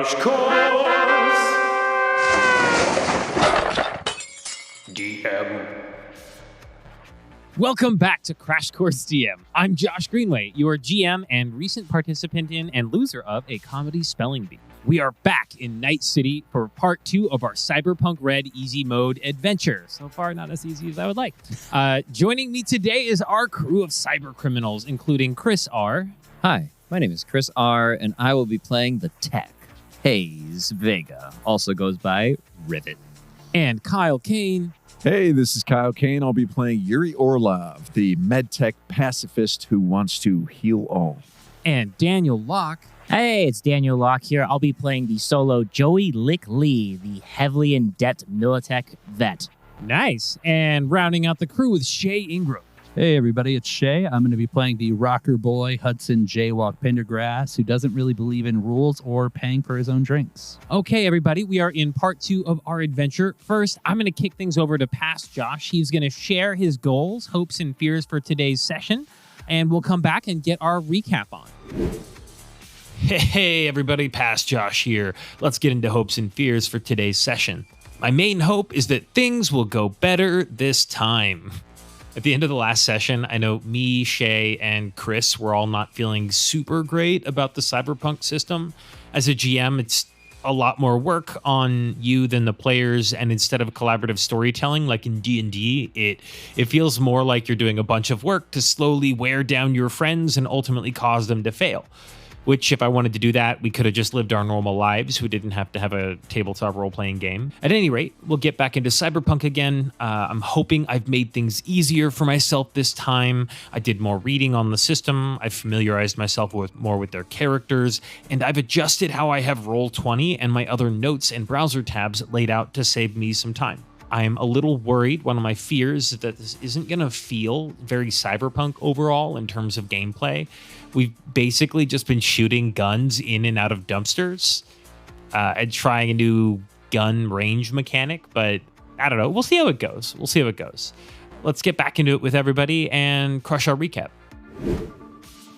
Crash Course DM. Welcome back to Crash Course DM. I'm Josh Greenway, your GM and recent participant in and loser of a comedy spelling bee. We are back in Night City for part 2 of our Cyberpunk RED easy mode adventure. So far, not as easy as I would like. Joining me today is our crew of cyber criminals, including Chris R. Hi, my name is Chris R, and I will be playing the tech. Haze, Vega, also goes by Rivet. And Kyle Kane. Hey, this is Kyle Kane. I'll be playing Urie Orlov, the MedTech pacifist who wants to heal all. And Daniel Locke. Hey, it's Daniel Locke here. I'll be playing the solo Joey Lick Lee, the heavily in-debt Militech vet. Nice. And rounding out the crew with Shea Ingram. Hey everybody, it's Shea. I'm going to be playing the Rockerboy, Hudson, Jaywalk, Pendergrass, who doesn't really believe in rules or paying for his own drinks. Okay, everybody, we are in part 2 of our adventure. First, I'm going to kick things over to Past Josh. He's going to share his goals, hopes, and fears for today's session, and we'll come back and get our recap on. Hey, everybody, Past Josh here. Let's get into hopes and fears for today's session. My main hope is that things will go better this time. At the end of the last session, I know me, Shea, and Chris were all not feeling super great about the Cyberpunk system. As a GM, it's a lot more work on you than the players, and instead of collaborative storytelling like in D&D, it feels more like you're doing a bunch of work to slowly wear down your friends and ultimately cause them to fail. Which, if I wanted to do that, we could have just lived our normal lives. We didn't have to have a tabletop role-playing game. At any rate, we'll get back into Cyberpunk again. I'm hoping I've made things easier for myself this time. I did more reading on the system. I've familiarized myself more with their characters, and I've adjusted how I have Roll20 and my other notes and browser tabs laid out to save me some time. I'm a little worried. One of my fears is that this isn't going to feel very cyberpunk overall in terms of gameplay. We've basically just been shooting guns in and out of dumpsters and trying a new gun range mechanic, but I don't know. We'll see how it goes. Let's get back into it with everybody and crush our recap.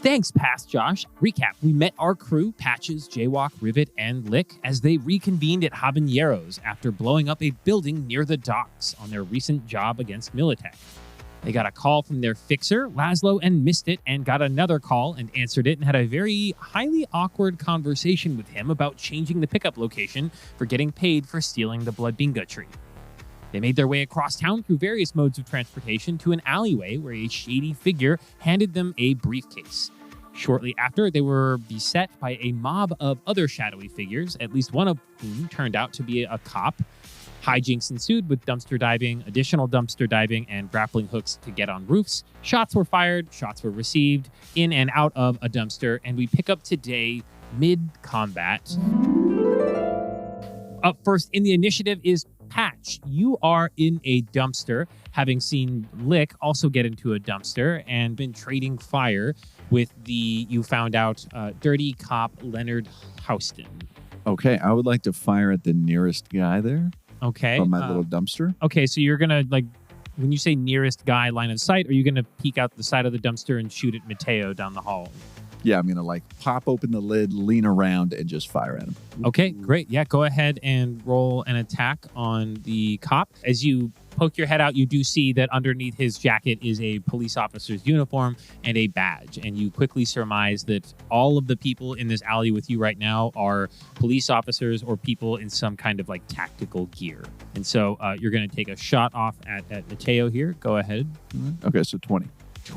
Thanks, Past Josh. Recap. We met our crew, Patches, Jaywalk, Rivet, and Lick, as they reconvened at Habaneros after blowing up a building near the docks on their recent job against Militech. They got a call from their fixer, Lazlo, and missed it, and got another call and answered it and had a very highly awkward conversation with him about changing the pickup location for getting paid for stealing the Blood Binga tree. They made their way across town through various modes of transportation to an alleyway where a shady figure handed them a briefcase. Shortly after, they were beset by a mob of other shadowy figures, at least one of whom turned out to be a cop. Hijinks ensued with dumpster diving, additional dumpster diving, and grappling hooks to get on roofs. Shots were fired, shots were received, in and out of a dumpster, and we pick up today mid-combat. Up first in the initiative is Patch. You are in a dumpster, having seen Lick also get into a dumpster and been trading fire with you found out, dirty cop Leonard Houston. Okay, I would like to fire at the nearest guy there. Okay. From my little dumpster. Okay, so you're going to, when you say nearest guy line of sight, are you going to peek out the side of the dumpster and shoot at Mateo down the hall? Yeah, I'm going to pop open the lid, lean around, and just fire at him. Okay, great. Yeah, go ahead and roll an attack on the cop. As you poke your head out, you do see that underneath his jacket is a police officer's uniform and a badge. And you quickly surmise that all of the people in this alley with you right now are police officers or people in some kind of tactical gear. And so you're going to take a shot off at Mateo here. Go ahead. Okay, so 20.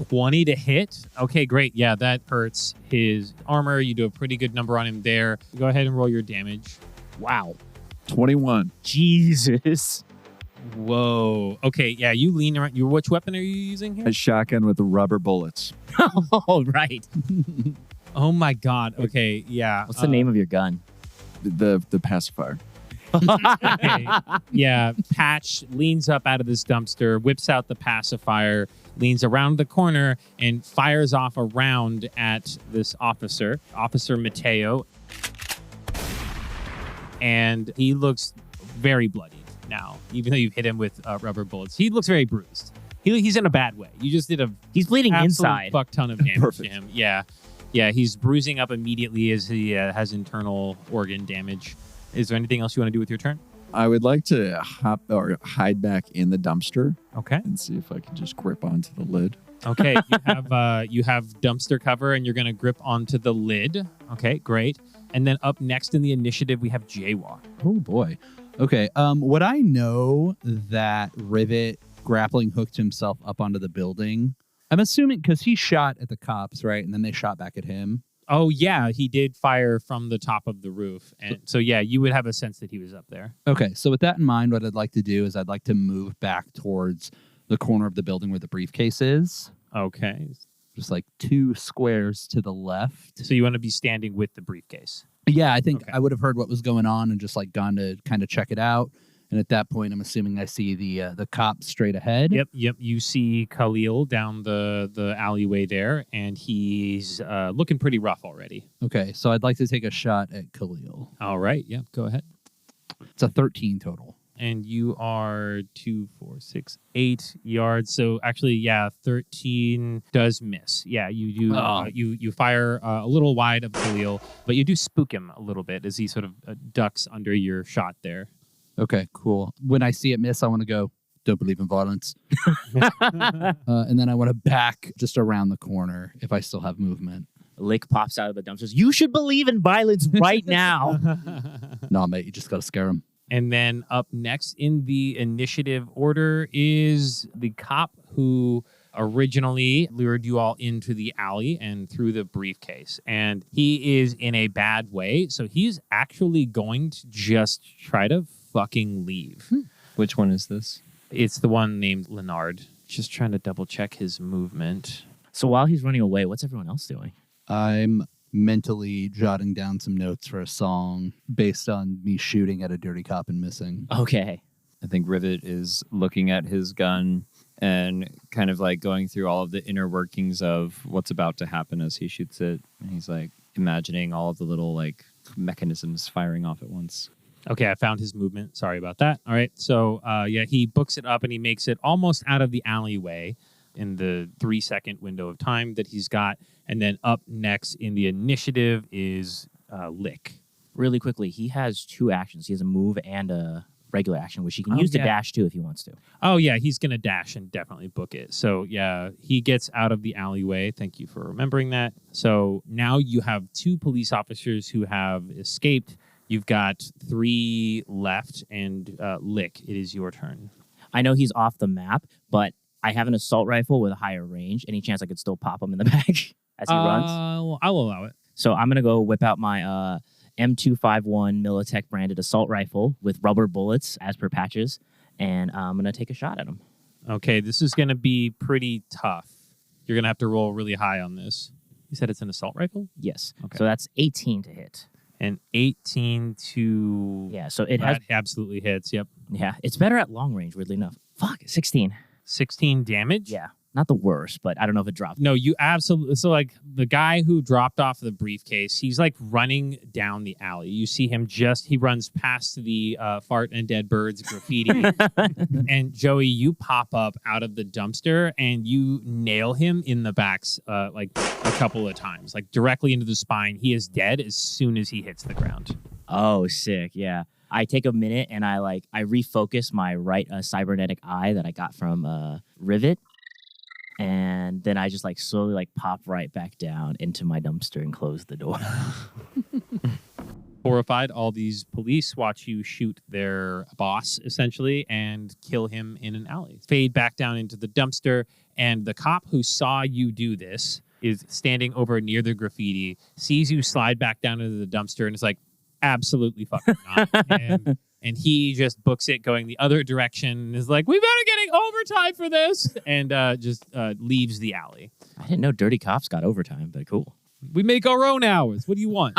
20 to hit. Okay, great. Yeah, that hurts his armor. You do a pretty good number on him there. Go ahead and roll your damage. Wow. 21. Jesus. Whoa. Okay, yeah, you lean around. Which weapon are you using here? A shotgun with the rubber bullets. Oh, right. Oh my God. Okay, yeah. What's the name of your gun? The pacifier. Okay. Yeah, Patch leans up out of this dumpster, whips out the pacifier, leans around the corner, and fires off a round at this officer, Officer Mateo. And he looks very bloodied now, even though you've hit him with rubber bullets. He looks very bruised. He's in a bad way. You just did He's bleeding inside. Fuck ton of damage to him. Yeah. Yeah, he's bruising up immediately as he has internal organ damage. Is there anything else you want to do with your turn? I would like to hop or hide back in the dumpster Okay. and see if I can just grip onto the lid. Okay, you have dumpster cover, and you're going to grip onto the lid. Okay, great. And then up next in the initiative, we have Jaywalk. Oh boy. Okay. Would I know that Rivet grappling hooked himself up onto the building? I'm assuming because he shot at the cops, right? And then they shot back at him. Oh, yeah, he did fire from the top of the roof. And so, yeah, you would have a sense that he was up there. Okay. So with that in mind, what I'd like to do is I'd like to move back towards the corner of the building where the briefcase is. Okay. Just like 2 squares to the left. So you want to be standing with the briefcase. Yeah, I think Okay. I would have heard what was going on and just like gone to kind of check it out. And at that point, I'm assuming I see the cop straight ahead. Yep. You see Khalil down the alleyway there, and he's looking pretty rough already. Okay, so I'd like to take a shot at Khalil. All right. Yeah, go ahead. It's a 13 total. And you are 2, 4, 6, 8 yards. So actually, yeah, 13 does miss. Yeah, you do. You fire a little wide of Khalil, but you do spook him a little bit as he sort of ducks under your shot there. Okay, cool. When I see it miss, I want to go, don't believe in violence. And then I want to back just around the corner if I still have movement. Lick pops out of the dumpsters. You should believe in violence right now. Nah, mate, you just got to scare him. And then up next in the initiative order is the cop who originally lured you all into the alley and through the briefcase. And he is in a bad way. So he's actually going to just try to fucking leave. Which one is this? It's the one named Leonard. Just trying to double check his movement. So while he's running away, what's everyone else doing? I'm mentally jotting down some notes for a song based on me shooting at a dirty cop and missing. Okay. I think Rivet is looking at his gun and kind of like going through all of the inner workings of what's about to happen as he shoots it. And he's like imagining all of the little like mechanisms firing off at once. Okay, I found his movement. Sorry about that. All right. So, he books it up and he makes it almost out of the alleyway in the 3-second window of time that he's got. And then up next in the initiative is Lick. Really quickly, he has 2 actions. He has a move and a regular action, which he can use to dash too if he wants to. Oh, yeah, he's going to dash and definitely book it. So, yeah, he gets out of the alleyway. Thank you for remembering that. So now you have 2 police officers who have escaped. You've got 3 left, and Lick, it is your turn. I know he's off the map, but I have an assault rifle with a higher range. Any chance I could still pop him in the back as he runs? I'll allow it. So I'm going to go whip out my M251 Militech branded assault rifle with rubber bullets as per patches, and I'm going to take a shot at him. Okay, this is going to be pretty tough. You're going to have to roll really high on this. You said it's an assault rifle? Yes. Okay. So that's 18 to hit. And 18 to... Yeah, so it that absolutely hits, yep. Yeah, it's better at long range, weirdly enough. Fuck, 16. 16 damage? Yeah, not the worst, but I don't know if it dropped. No, you absolutely... So, like, the guy who dropped off the briefcase, he's, like, running down the alley. You see him he runs past the fart and dead birds graffiti. And, Joey, you pop up out of the dumpster, and you nail him in the backs, like, a couple of times. Like, directly into the spine. He is dead as soon as he hits the ground. Oh, sick, yeah. I take a minute and I refocus my right cybernetic eye that I got from Rivet. And then I just like slowly like pop right back down into my dumpster and close the door. Horrified, all these police watch you shoot their boss, essentially, and kill him in an alley. Fade back down into the dumpster, and the cop who saw you do this is standing over near the graffiti, sees you slide back down into the dumpster, and is like, absolutely fucking not. And he just books it going the other direction and is like, we better getting overtime for this, and just leaves the alley. I didn't know dirty cops got overtime, but cool. We make our own hours. What do you want?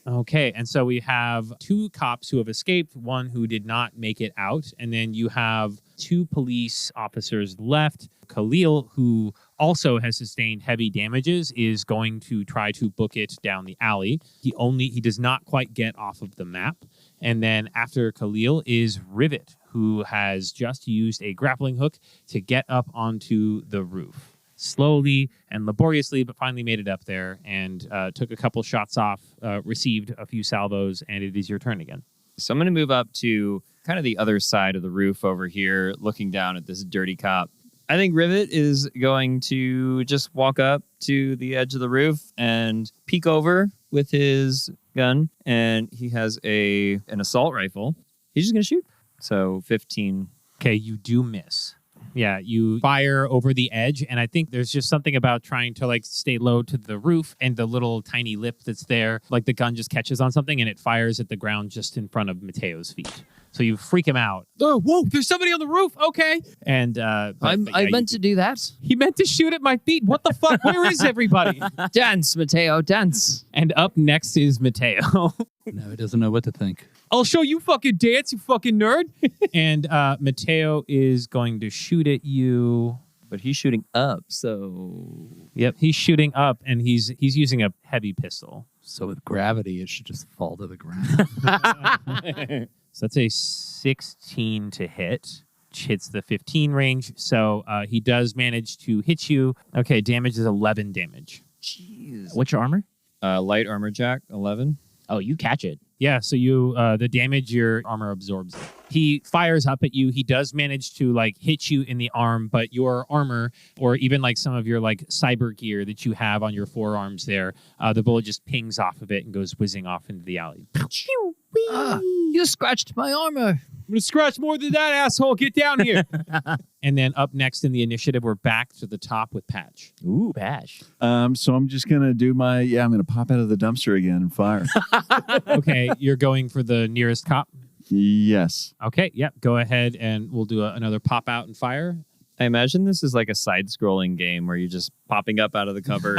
Okay, and so we have 2 cops who have escaped, 1 who did not make it out, and then you have 2 police officers left. Khalil, who also has sustained heavy damages, is going to try to book it down the alley. He does not quite get off of the map. And then after Khalil is Rivet, who has just used a grappling hook to get up onto the roof. slowly and laboriously, but finally made it up there and took a couple shots off, received a few salvos, and it is your turn again. So I'm going to move up to kind of the other side of the roof over here, looking down at this dirty cop. I think Rivet is going to just walk up to the edge of the roof and peek over with his gun, and he has an assault rifle. He's just going to shoot. So 15. Okay, you do miss. Yeah, you fire over the edge, and I think there's just something about trying to like stay low to the roof and the little tiny lip that's there. Like the gun just catches on something and it fires at the ground just in front of Mateo's feet. So you freak him out. Oh, whoa, there's somebody on the roof. Okay. And I meant to do that. He meant to shoot at my feet. What the fuck? Where is everybody? Dance, Mateo, dance. And up next is Mateo. No, he doesn't know what to think. I'll show you fucking dance, you fucking nerd. And Mateo is going to shoot at you. But he's shooting up, so... Yep, he's shooting up, and he's using a heavy pistol. So with gravity, it should just fall to the ground. So that's a 16 to hit, which hits the 15 range. So he does manage to hit you. Okay, damage is 11 damage. Jeez. What's your armor? Light armor jack, 11. Oh, you catch it. Yeah, so you the damage your armor absorbs. He fires up at you. He does manage to like hit you in the arm, but your armor, or even like some of your like cyber gear that you have on your forearms there, the bullet just pings off of it and goes whizzing off into the alley. You scratched my armor. I'm gonna scratch more than that, asshole. Get down here. And then up next in the initiative, we're back to the top with Patch. Ooh, Patch. So I'm just gonna do I'm gonna pop out of the dumpster again and fire. Okay, you're going for the nearest cop. Yes. Okay, yep. Go ahead and we'll do another pop out and fire. I imagine this is like a side-scrolling game where you're just popping up out of the cover,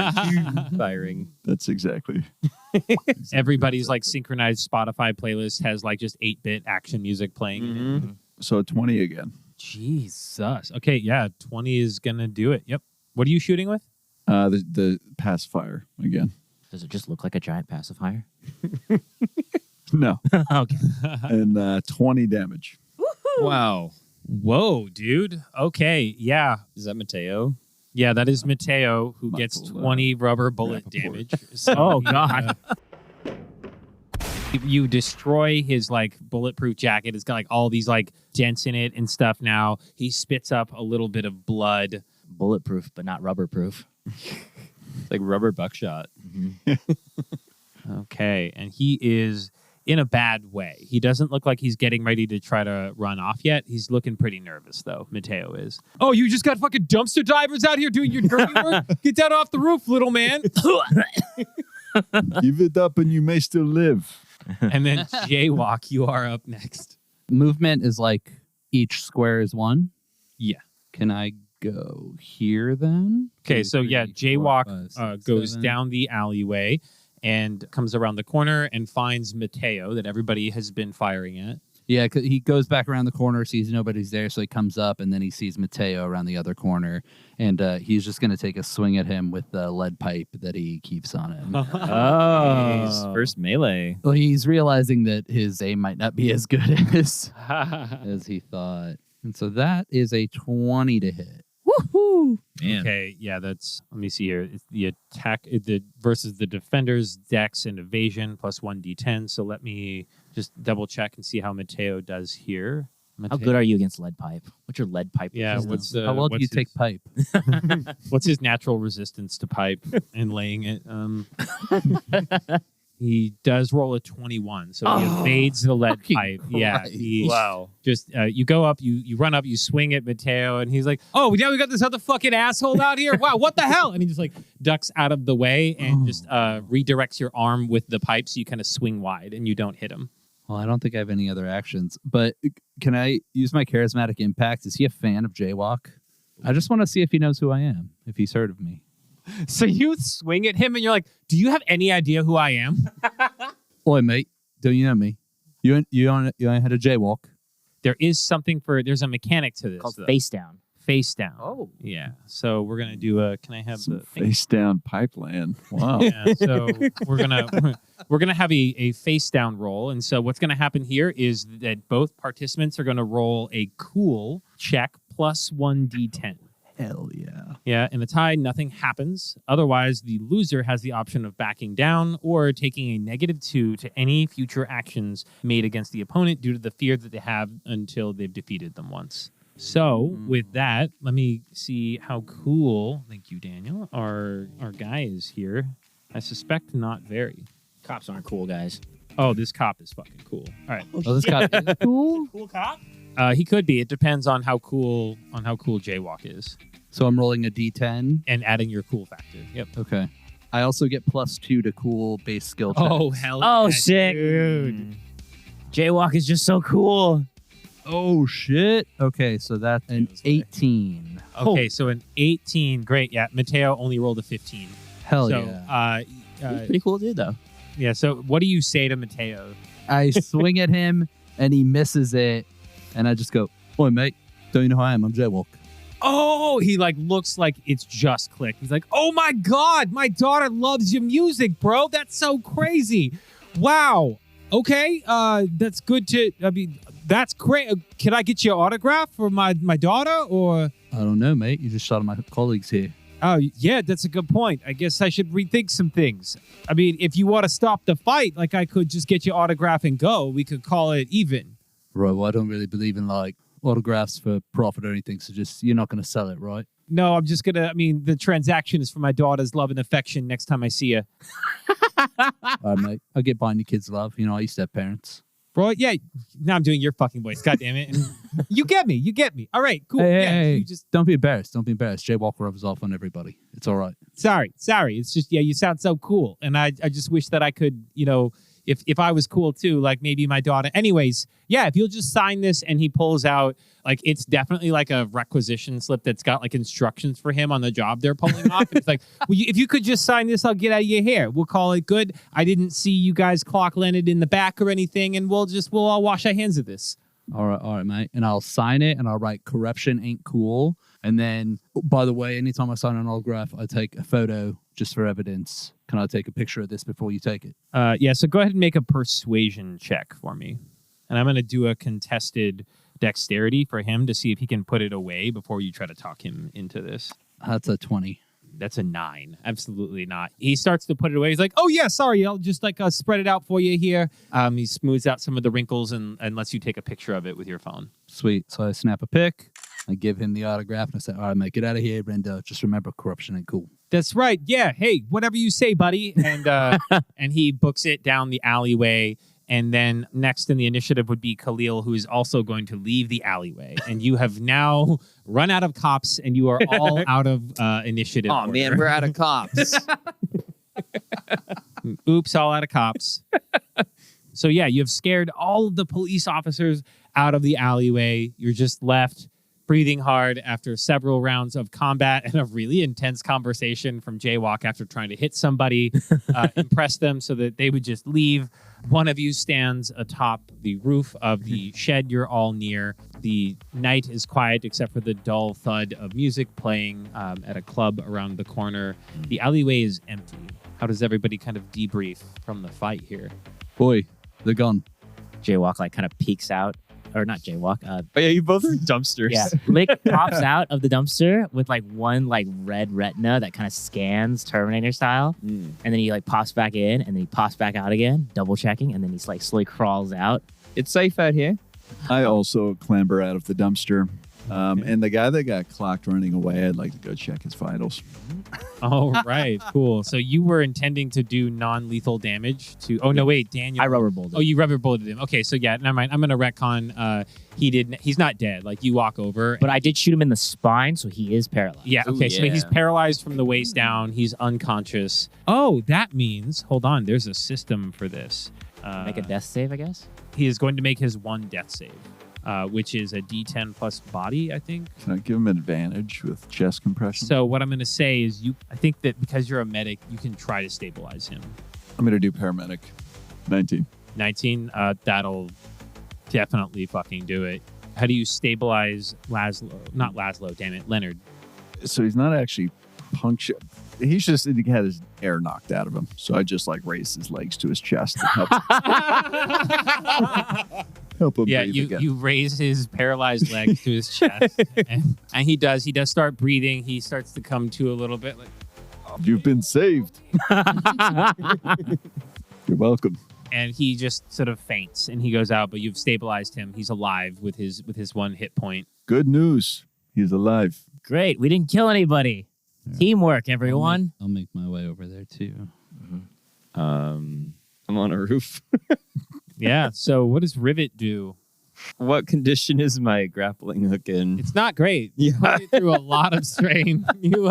firing. That's exactly. Everybody's like synchronized Spotify playlist has like just 8-bit action music playing. Mm-hmm. So 20 again. Jesus. Okay, yeah, 20 is gonna do it. Yep. What are you shooting with? The pacifier again. Does it just look like a giant pacifier? No. Okay. And 20 damage. Wow. Whoa, dude. Okay, yeah. Is that Mateo? Yeah, that is Mateo, who gets 20 rubber bullet damage. So, Oh, God. You destroy his like bulletproof jacket. It's got like all these like dents in it and stuff now. He spits up a little bit of blood. Bulletproof, but not rubber-proof. It's like rubber buckshot. Okay, and he is in a bad way. He doesn't look like he's getting ready to try to run off yet. He's looking pretty nervous, though. Mateo is. Oh, you just got fucking dumpster divers out here doing your dirty work? Get down off the roof, little man. Give it up and you may still live. And then Jaywalk, you are up next. Movement is like each square is one. Yeah. Can I go here then? Okay, 2, so 3, yeah, 4, Jaywalk 5, 6, goes 7. down the alleyway and comes around the corner and finds Mateo that everybody has been firing at. Yeah, 'cause he goes back around the corner, sees nobody's there, so he comes up, and then he sees Mateo around the other corner, and he's just going to take a swing at him with the lead pipe that he keeps on him. Oh, first melee. Well, he's realizing that his aim might not be as good as he thought. And so that is a 20 to hit. Woohoo! Man. Okay, yeah, that's, let me see here. It's the attack versus the defender's dex and evasion plus 1d10. So let me just double check and see how Mateo does here. How good are you against lead pipe? What's your lead pipe? Yeah, resistance? How well do you take pipe? What's his natural resistance to pipe and laying it? He does roll a 21, so he evades the lead pipe. Yeah, he, Wow. just you go up, you run up, you swing at Mateo, and he's like, "Oh, now we got this other fucking asshole out here! Wow, what the hell?" And he just like ducks out of the way and just redirects your arm with the pipe, so you kind of swing wide and you don't hit him. Well, I don't think I have any other actions, but can I use my charismatic impact? Is he a fan of Jaywalk? I just want to see if he knows who I am, if he's heard of me. So you swing at him and you're like, "Do you have any idea who I am?" Oi, mate, don't you know me? You ain't had a Jaywalk. There's a mechanic to this Called though. face down. Face down. Oh. Yeah. So we're gonna do a. Can I have Some the thing? face down pipeline. Wow. Yeah, so we're gonna have a face down roll, and so what's gonna happen here is that both participants are gonna roll a cool check plus 1d10. Hell yeah. Yeah, in a tie, nothing happens. Otherwise, the loser has the option of backing down or taking a -2 to any future actions made against the opponent due to the fear that they have until they've defeated them once. So, with that, let me see how cool, thank you, Daniel, our guy is here. I suspect not very. Cops aren't cool, guys. Oh, this cop is fucking cool. All right. Oh, this guy is cool. Cool cop? He could be. It depends on how cool Jaywalk is. So I'm rolling a D10. And adding your cool factor. Yep. Okay. I also get +2 to cool base skill checks. Oh, hell Oh, yeah, sick. dude. Jaywalk is just so cool. Oh, shit. Okay, so that's an 18. Okay, so an 18. Great. Yeah, Mateo only rolled a 15. Hell so, yeah. He's a pretty cool dude, though. Yeah, so what do you say to Mateo? I swing at him, and he misses it. And I just go, "Oi, mate, don't you know who I am? I'm Jaywalk." Oh, he looks like it's just clicked. He's like, "Oh my God, my daughter loves your music, bro. That's so crazy. Wow. Okay, that's good that's great. Can I get your autograph for my daughter or?" I don't know, mate. You just shot at my colleagues here. Oh, yeah, that's a good point. I guess I should rethink some things. I mean, if you want to stop the fight, I could just get your autograph and go. We could call it even. Right, well, I don't really believe in, autographs for profit or anything, so you're not going to sell it, right? No, I'm just going to, the transaction is for my daughter's love and affection next time I see her. All right, mate. I'll get buying your kids love. I used to have parents. Bro, yeah, now I'm doing your fucking voice. God damn it. And you get me. All right, cool. Hey, You just... Don't be embarrassed. Jaywalk rubs off on everybody. It's all right. Sorry. It's just, you sound so cool. And I just wish that I could, if I was cool too, maybe my daughter. Anyways, yeah, if you'll just sign this and he pulls out, it's definitely a requisition slip that's got instructions for him on the job they're pulling off. It's well, if you could just sign this, I'll get out of your hair. We'll call it good. I didn't see you guys clock landed in the back or anything, and we'll all wash our hands of this. All right, mate. And I'll sign it and I'll write corruption ain't cool. And then, by the way, anytime I sign an autograph, I take a photo just for evidence. Can I take a picture of this before you take it? Yeah, so go ahead and make a persuasion check for me. And I'm going to do a contested dexterity for him to see if he can put it away before you try to talk him into this. That's a 20. That's a 9. Absolutely not. He starts to put it away. He's like, "Oh, yeah, sorry. I'll just spread it out for you here." He smooths out some of the wrinkles and lets you take a picture of it with your phone. Sweet. So I snap a pic. I give him the autograph and I say, "All right, mate, get out of here, Brenda. Just remember, corruption ain't cool." That's right. Yeah. Hey, whatever you say, buddy. And and he books it down the alleyway. And then next in the initiative would be Khalil, who is also going to leave the alleyway. And you have now run out of cops, and you are all out of initiative. Oh, man, we're out of cops. Oops, all out of cops. So, yeah, you have scared all of the police officers out of the alleyway. You're just left breathing hard after several rounds of combat and a really intense conversation from Jaywalk after trying to hit somebody, impress them so that they would just leave. One of you stands atop the roof of the shed you're all near. The night is quiet except for the dull thud of music playing at a club around the corner. The alleyway is empty. How does everybody kind of debrief from the fight here? Boy, they're gone. Jaywalk kind of peeks out. Or not Jaywalk. Oh, yeah, you both are dumpsters. Yeah, Lick pops out of the dumpster with one red retina that kind of scans Terminator style, and then he pops back in, and then he pops back out again, double checking, and then he slowly crawls out. It's safe out here. I also clamber out of the dumpster. And the guy that got clocked running away, I'd like to go check his vitals. All right, cool. So you were intending to do non-lethal damage to... Oh, no, wait, Daniel. I rubber bulleted. Oh, you rubber bulleted him. Okay, so yeah, never mind. I'm going to retcon. He's not dead. You walk over. But I did shoot him in the spine, so he is paralyzed. Yeah, okay, so he's paralyzed from the waist down. He's unconscious. Oh, that means... Hold on, there's a system for this. Make a death save, I guess? He is going to make his one death save. Which is a D10 plus body, I think. Can I give him an advantage with chest compression? So what I'm going to say is I think that because you're a medic, you can try to stabilize him. I'm going to do paramedic. 19. 19? That'll definitely fucking do it. How do you stabilize Lazlo? Not Lazlo, damn it, Leonard. So he's not actually punctured. He had his air knocked out of him. So I just raised his legs to his chest and helped Help him Yeah, breathe you again. you raise his paralyzed leg to his chest, and he does start breathing. He starts to come to a little bit, like, You've been saved. You're welcome. and he just sort of faints, and he goes out. But you've stabilized him. He's alive with his 1 hit point. Good news. He's alive. Great. We didn't kill anybody. Yeah. Teamwork, everyone. I'll make my way over there too. I'm on a roof. Yeah. So what does Rivet do? What condition is my grappling hook in? It's not great. Yeah. You put it through a lot of strain. You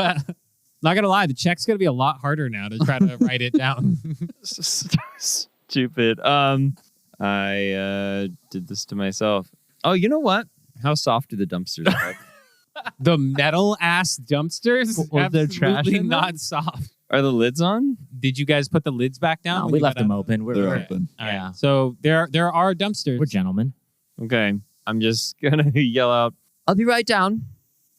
not gonna lie, the check's gonna be a lot harder now to try to write it down. Stupid. I did this to myself. Oh, you know what? How soft do the dumpsters look? The metal ass dumpsters, Was there trash absolutely in them? not soft. Are the lids on? Did you guys put the lids back down? No, when we you left got them out? open. We're, They're we're, open. All right. Yeah. So there are dumpsters. we're gentlemen. Okay. I'm just gonna yell out, "I'll be right down,"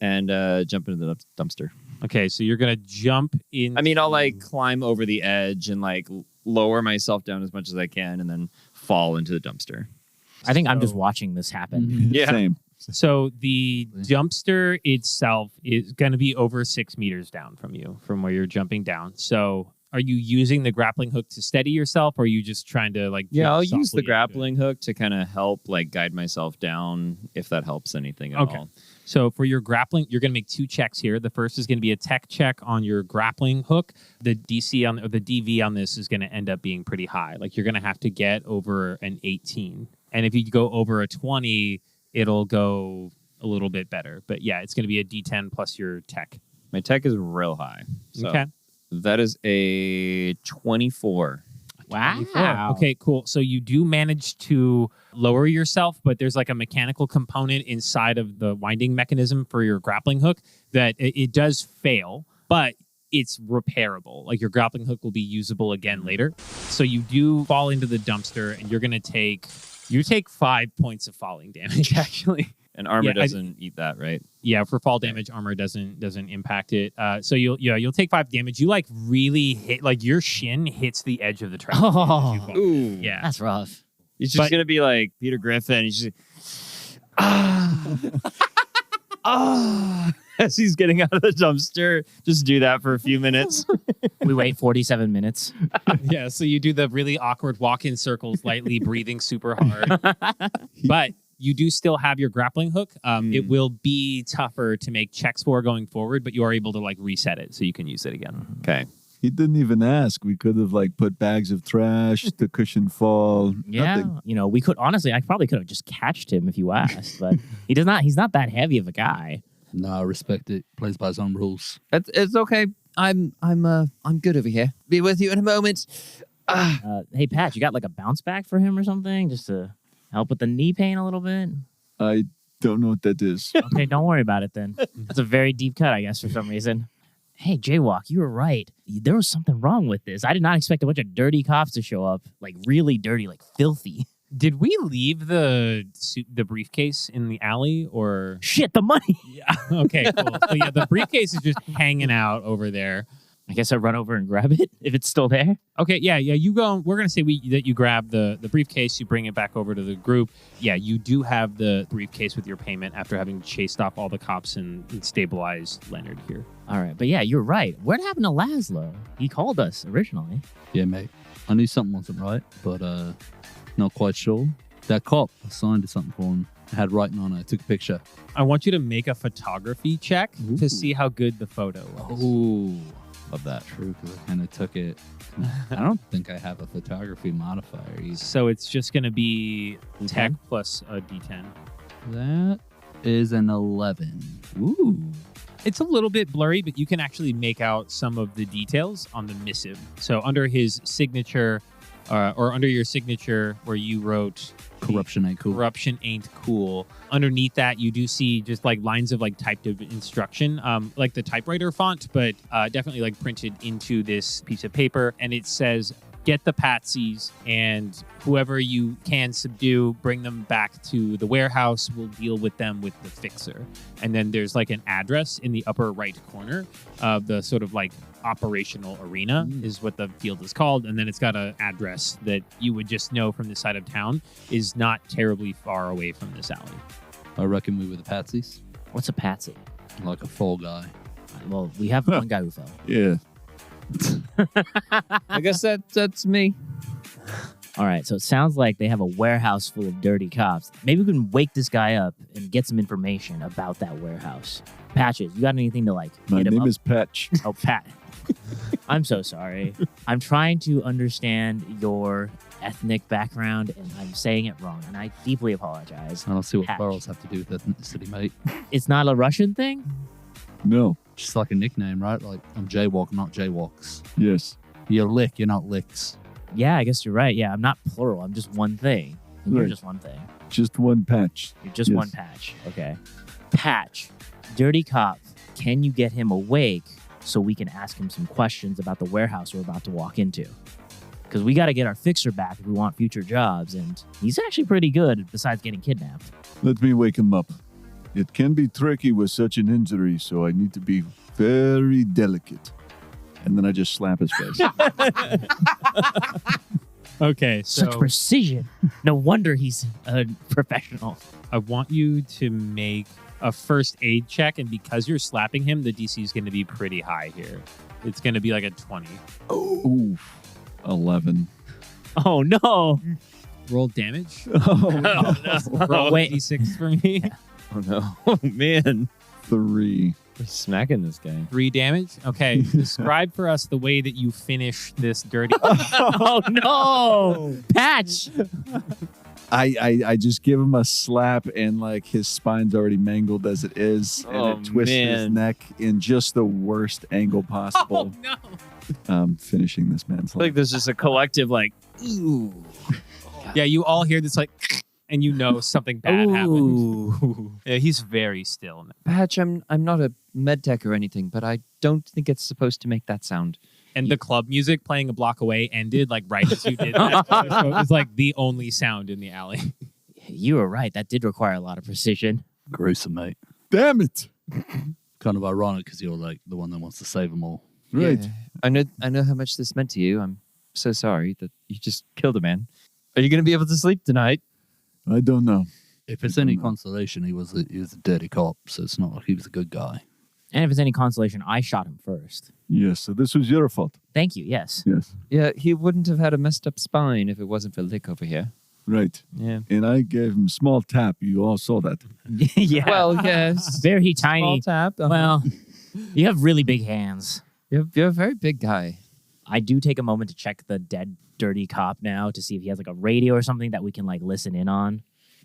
and jump into the dumpster. Okay, so you're gonna jump in. I mean, I'll like climb over the edge and like lower myself down as much as I can, and then fall into the dumpster. I think I'm So- just watching this happen. Yeah. Same. So the dumpster itself is going to be over 6 meters down from you, from where you're jumping down. So are you using the grappling hook to steady yourself, or are you just trying to like? Yeah, jump I'll use softly the into it? grappling hook to kind of help like guide myself down if that helps anything at Okay. all. So for your grappling, you're going to make 2 checks here. The first is going to be a tech check on your grappling hook. The DC on or the DV on this is going to end up being pretty high. Like you're going to have to get over an 18, and if you go over a 20, it'll go a little bit better. But yeah, it's going to be a D10 plus your tech. My tech is real high. So Okay. that is a 24. Wow. Okay, cool. So you do manage to lower yourself, but there's like a mechanical component inside of the winding mechanism for your grappling hook that it does fail, but it's repairable. Like your grappling hook will be usable again later. So you do fall into the dumpster, and you're going to take 5 points of falling damage, actually. And armor Yeah, doesn't eat that, right? Yeah, for fall damage, armor doesn't impact it. So you'll take 5 damage. You like really hit, like your shin hits the edge of the track. Oh. as you fall. Ooh. Yeah. That's rough. He's just But- going to be like Peter Griffin. He's just as he's getting out of the dumpster, just do that for a few minutes. We wait 47 minutes. Yeah, so you do the really awkward walk in circles, lightly breathing super hard. But you do still have your grappling hook. It will be tougher to make checks for going forward, but you are able to like reset it so you can use it again. Okay. He didn't even ask. We could have like put bags of trash to cushion fall. Yeah. Nothing. You know, we could, honestly, I probably could have just catched him if you asked, but he's not that heavy of a guy. No, I respect it. Plays by his own rules. It's okay. I'm good over here. Be with you in a moment. Hey, Pat, you got like a bounce back for him or something just to help with the knee pain a little bit? I don't know what that is. Okay, don't worry about it then. That's a very deep cut, I guess, for some reason. Hey, Jaywalk, you were right. There was something wrong with this. I did not expect a bunch of dirty cops to show up, like really dirty, like filthy. Did we leave the briefcase in the alley or? Shit, the money. Yeah. Okay, cool. So yeah, the briefcase is just hanging out over there. I guess I run over and grab it if it's still there. Okay, yeah. You go. We're gonna say that you grab the briefcase, you bring it back over to the group. Yeah, you do have the briefcase with your payment after having chased off all the cops and stabilized Leonard here. All right, but yeah, you're right. What happened to Lazlo? He called us originally. Yeah, mate. I knew something wasn't right, but not quite sure. That cop assigned to something for him. It had writing on it. I took a picture. I want you to make a photography check to see how good the photo was. Ooh. Love that. True, because I kind of took it. I don't think I have a photography modifier either. So it's just gonna be D10? tech plus a D10. That is an 11. Ooh. It's a little bit blurry, but you can actually make out some of the details on the missive. So under his signature, or under your signature where you wrote Corruption ain't cool. corruption ain't cool. Underneath that, you do see just like lines of like typed of instruction, like the typewriter font, but definitely like printed into this piece of paper. And it says, get the patsies, and whoever you can subdue, bring them back to the warehouse. We'll deal with them with the fixer. And then there's like an address in the upper right corner of the sort of like operational arena is what the field is called. And then it's got an address that you would just know from this side of town is not terribly far away from this alley. I reckon we were the patsies. What's a patsy? Like a fall guy. Well, we have one guy who fell. Yeah. I guess that's me. All right, so it sounds like they have a warehouse full of dirty cops. Maybe we can wake this guy up and get some information about that warehouse. Patches, you got anything to like My hit him name up? is Patch. Oh, Pat. I'm so sorry. I'm trying to understand your ethnic background, and I'm saying it wrong, and I deeply apologize. I don't see what Patch. boroughs have to do with ethnicity, mate. It's not a Russian thing? No. Just like a nickname, right? Like, I'm Jaywalk, not Jaywalks. Yes. You're Lick, you're not Licks. Yeah, I guess you're right. Yeah, I'm not plural. I'm just one thing. And You're Right. just one thing. Just one Patch. You're just Yes. one Patch. Okay. Patch, dirty cop, can you get him awake so we can ask him some questions about the warehouse we're about to walk into? Because we got to get our fixer back if we want future jobs, and he's actually pretty good besides getting kidnapped. Let me wake him up. It can be tricky with such an injury, so I need to be very delicate. And then I just slap his face. Okay, Such so precision. No wonder he's a professional. I want you to make a first aid check, and because you're slapping him, the DC is going to be pretty high here. It's going to be like a 20. Ooh, 11. Oh, no. Roll damage. Oh, Roll Wait. D6 for me. Oh no. Oh man. 3. We're smacking this guy. 3 damage. Okay, describe for us the way that you finish this dirty. Oh, no. Patch. I just give him a slap, and like his spine's already mangled as it is, and Oh, it twists his man. neck in just the worst angle possible. no. Finishing this man's I think life. there's just a collective like, ooh. Yeah, you all hear this like, and you know something bad happened. Yeah, he's very still. Patch, I'm not a MedTech or anything, but I don't think it's supposed to make that sound. And the club music playing a block away ended like right as you did that. So it was like the only sound in the alley. You were right. That did require a lot of precision. Gruesome, mate. Damn it! Kind of ironic because you're like the one that wants to save them all. Right. Yeah. I know how much this meant to you. I'm so sorry that you just killed a man. Are you going to be able to sleep tonight? I don't know. If it's any consolation, he was a dirty cop, so it's not like he was a good guy. And if it's any consolation, I shot him first. Yes, so this was your fault. Thank you. Yes. Yes. Yeah, he wouldn't have had a messed up spine if it wasn't for Lick over here. Right. Yeah. And I gave him a small tap. You all saw that. Yeah. Well, yes. Very Small tiny. tap. Well, you have really big hands. You're a very big guy. I do take a moment to check the dead, dirty cop now to see if he has like a radio or something that we can like listen in on,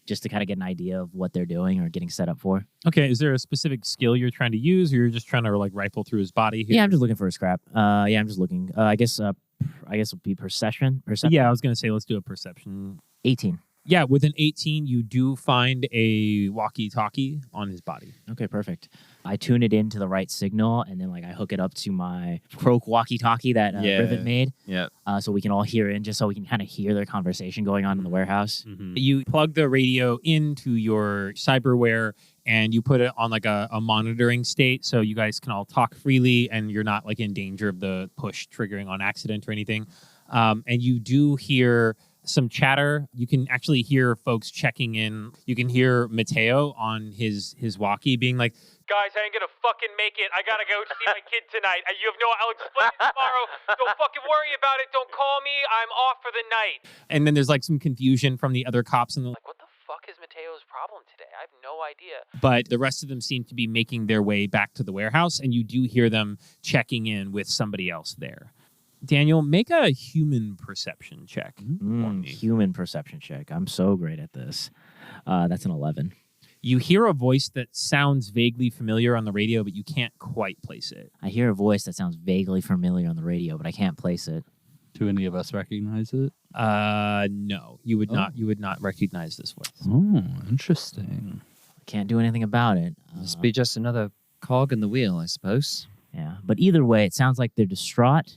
just to kind of get an idea of what they're doing or getting set up for. Okay, is there a specific skill you're trying to use, or you're just trying to like rifle through his body here? Yeah, I'm just looking for a scrap. Yeah, I'm just looking. I guess it'll be perception. Perception. Yeah, I was gonna say let's do a perception. 18. Yeah, with an 18, you do find a walkie-talkie on his body. Okay, perfect. I tune it into the right signal, and then like I hook it up to my Croak walkie-talkie that Rivet made, Yeah. so we can all hear in, just so we can kind of hear their conversation going on in the warehouse. You plug the radio into your cyberware, and you put it on like a monitoring state, so you guys can all talk freely, and you're not like in danger of the push triggering on accident or anything. And you do hear some chatter. You can actually hear folks checking in. You can hear Mateo on his walkie being like, "Guys, I ain't gonna fucking make it. I gotta go see my kid tonight. I'll explain it tomorrow. Don't fucking worry about it. Don't call me. I'm off for the night." And then there's like some confusion from the other cops, and they're like, "What the fuck is Mateo's problem today? I have no idea." But the rest of them seem to be making their way back to the warehouse, and you do hear them checking in with somebody else there. Daniel, make a human perception check for me. Human perception check. I'm so great at this. That's an 11. You hear a voice that sounds vaguely familiar on the radio, but you can't quite place it. I hear a voice that sounds vaguely familiar on the radio, but I can't place it. Do any of us recognize it? No, you would not. You would not recognize this voice. Oh, interesting. I can't do anything about it. Must be just another cog in the wheel, I suppose. Yeah, but either way, it sounds like they're distraught,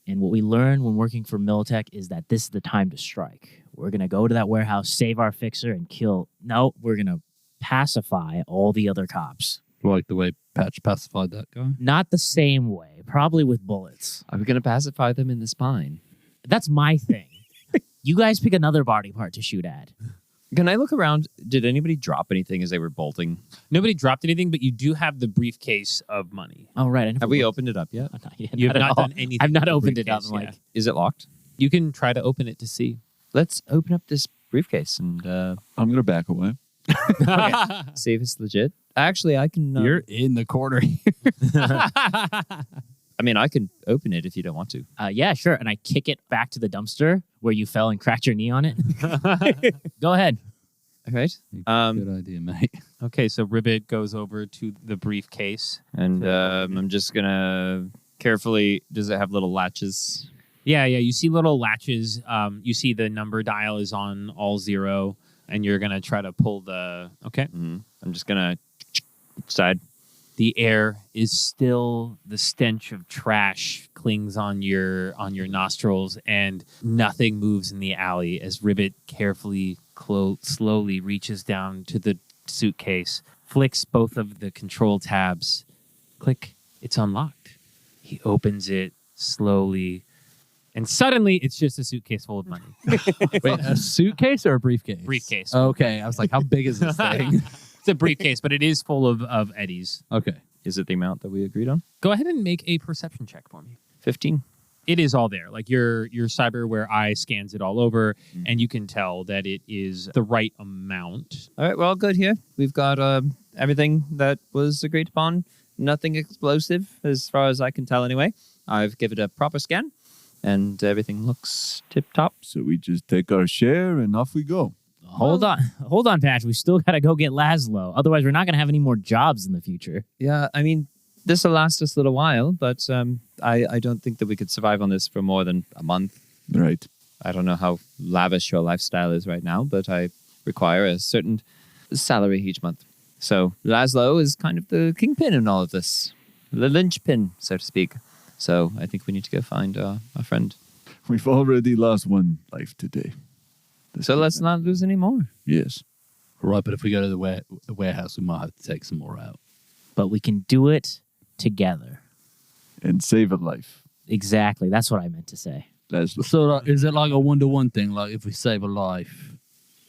And what we learned when working for Militech is that this is the time to strike. We're going to go to that warehouse, save our fixer, and kill. No, we're going to pacify all the other cops. Like the way Patch pacified that guy. Not the same way, probably with bullets. Are we going to pacify them in the spine? That's my thing. You guys pick another body part to shoot at. Can I look around? Did anybody drop anything as they were bolting? Nobody dropped anything, but you do have the briefcase of money. Oh, right. I never Have we looked. opened it up yet? Not yet, You have at not all. done anything. I've not with the opened it up. briefcase, I'm yeah. like, Is it locked? You can try to open it to see. Let's open up this briefcase and I'm going to back away. see if it's legit. Actually, I can... You're in the corner. I mean, I can open it if you don't want to. yeah, sure. And I kick it back to the dumpster where you fell and cracked your knee on it. Go ahead. All right. Good idea, mate. Okay, so Rivet goes over to the briefcase. And I'm just going to carefully... Does it have little latches? Yeah. You see little latches. You see the number dial is on all 0, and you're going to try to pull the... Okay. Mm-hmm. I'm just going to... Side. The air is still, the stench of trash clings on your nostrils, and nothing moves in the alley as Rivet carefully, slowly reaches down to the suitcase, flicks both of the control tabs. Click, it's unlocked. He opens it slowly, and suddenly it's just a suitcase full of money. Wait, a suitcase or a briefcase? Briefcase. Okay, I was like, how big is this thing? It's a briefcase, but it is full of eddies. Okay. Is it the amount that we agreed on? Go ahead and make a perception check for me. 15. It is all there. Like your cyberware eye scans it all over, and you can tell that it is the right amount. All right, well, good here. We've got everything that was agreed upon. Nothing explosive, as far as I can tell anyway. I've given it a proper scan, and everything looks tip-top. So we just take our share and off we go. Hold on, Patch. We still got to go get Lazlo. Otherwise, we're not going to have any more jobs in the future. Yeah, I mean, this will last us a little while, but I don't think that we could survive on this for more than a month. Right. I don't know how lavish your lifestyle is right now, but I require a certain salary each month. So Lazlo is kind of the kingpin in all of this, the linchpin, so to speak. So I think we need to go find our friend. We've already lost one life today. So let's not lose any more. Yes. Right, but if we go to the warehouse, we might have to take some more out. But we can do it together. And save a life. Exactly. That's what I meant to say. Lazlo. So is it like a 1-to-1 thing? Like if we save a life,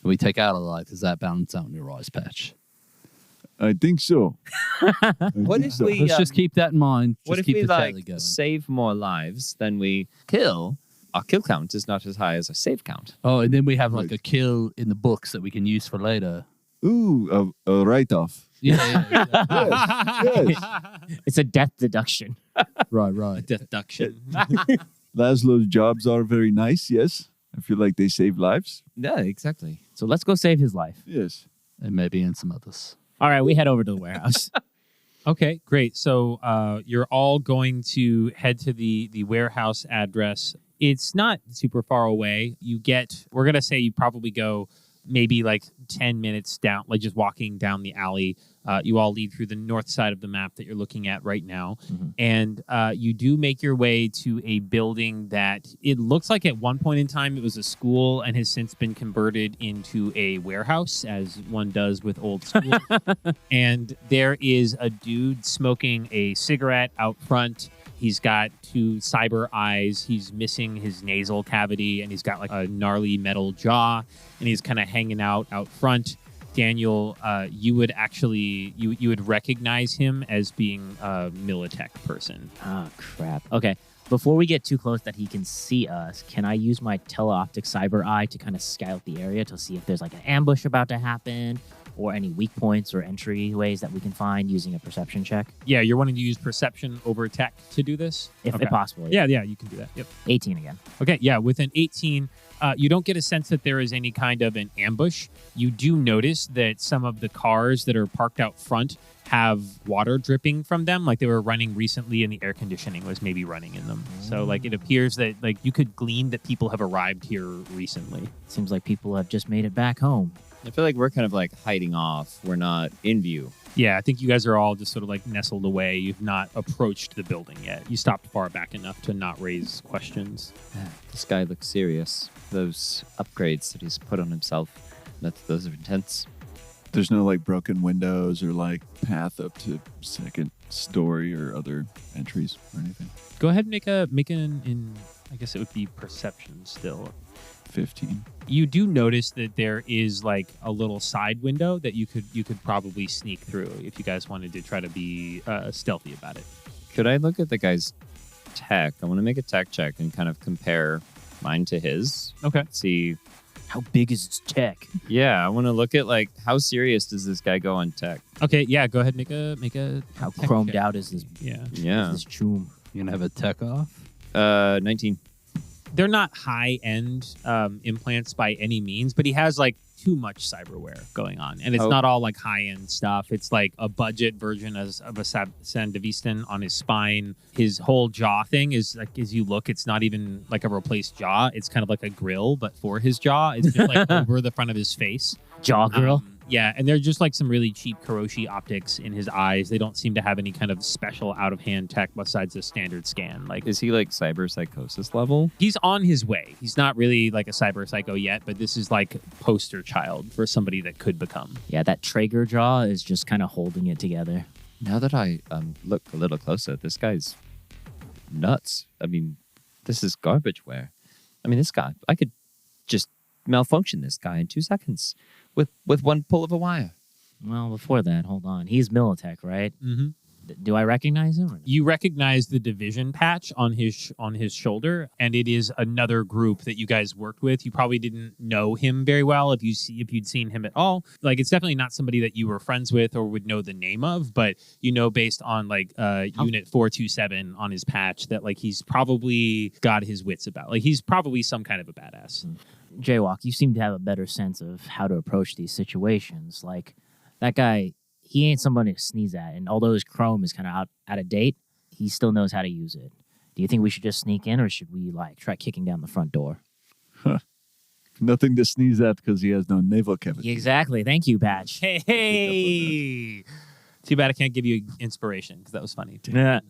and we take out a life, does that balance out in your eyes, Patch? I think so. What if we... Let's just keep that in mind. What Just if keep we the tally going. save more lives than we kill? Our kill count is not as high as our save count. Oh, and then we have like Right. a kill in the books that we can use for later. Ooh, a write-off. Yeah. Yes. It's a death deduction. Right. Deduction. Lazlo's jobs are very nice, yes. I feel like they save lives. Yeah, exactly. So let's go save his life. Yes. And maybe in some others. All right, we head over to the warehouse. Okay, great. So you're all going to head to the warehouse address. It's not super far away. We're going to say you probably go maybe like 10 minutes down, like just walking down the alley. You all lead through the north side of the map that you're looking at right now. Mm-hmm. And you do make your way to a building that it looks like at one point in time it was a school and has since been converted into a warehouse, as one does with old schools. And there is a dude smoking a cigarette out front. He's got 2 cyber eyes. He's missing his nasal cavity, and he's got like a gnarly metal jaw, and he's kind of hanging out front. Daniel, you would actually you would recognize him as being a Militech person. Oh, crap. Okay. Before we get too close that he can see us, can I use my teleoptic cyber eye to kind of scout the area to see if there's like an ambush about to happen or any weak points or entryways that we can find using a perception check? Yeah, you're wanting to use perception over tech to do this? If Okay. possible. Yeah, you can do that. Yep. 18 again. Okay, yeah, with an 18, you don't get a sense that there is any kind of an ambush. You do notice that some of the cars that are parked out front have water dripping from them, like they were running recently and the air conditioning was maybe running in them. So like it appears that like you could glean that people have arrived here recently. Seems like people have just made it back home. I feel like we're kind of like hiding off. We're not in view. Yeah, I think you guys are all just sort of like nestled away. You've not approached the building yet. You stopped far back enough to not raise questions. This guy looks serious. Those upgrades that he's put on himself, those are intense. There's no like broken windows or like path up to second story or other entries or anything. Go ahead and make an I guess it would be perception still. 15. You do notice that there is like a little side window that you could probably sneak through if you guys wanted to try to be stealthy about it. Could I look at the guy's tech? I want to make a tech check and kind of compare mine to his. Okay. See. How big is his tech? Yeah, I want to look at like how serious does this guy go on tech? Okay, yeah, go ahead and make a How tech chromed check. out is this? Yeah. Yeah. This choom. You gonna have a tech off? 19. They're not high-end implants by any means, but he has like too much cyberware going on, and it's not all like high-end stuff. It's like a budget version of a Sandevistan on his spine. His whole jaw thing is like, as you look, it's not even like a replaced jaw. It's kind of like a grill, but for his jaw. It's just like over the front of his face. Jaw grill. Yeah, and they're just like some really cheap Karoshi optics in his eyes. They don't seem to have any kind of special out-of-hand tech besides a standard scan. Like, Is he like cyber psychosis level? he's on his way. He's not really like a cyber psycho yet, but this is like poster child for somebody that could become. Yeah, that Traeger jaw is just kind of holding it together. Now that I look a little closer, this guy's nuts. I mean, this is garbage ware. I mean, this guy, I could just malfunction this guy in 2 seconds with one pull of a wire. Well, before that, hold on. He's Militech, right? Mm-hmm. Do I recognize him? Or no? You recognize the division patch on his shoulder, and it is another group that you guys worked with. You probably didn't know him very well if you'd seen him at all. Like, it's definitely not somebody that you were friends with or would know the name of, but you know based on like Unit 427 on his patch that like he's probably got his wits about. Like he's probably some kind of a badass. Jaywalk, you seem to have a better sense of how to approach these situations. Like, that guy, he ain't somebody to sneeze at. And although his chrome is kind of out of date, he still knows how to use it. Do you think we should just sneak in, or should we, like, try kicking down the front door? Nothing to sneeze at because he has no navel cavity. Exactly. Thank you, Patch. Hey! Too bad I can't give you inspiration because that was funny. Yeah.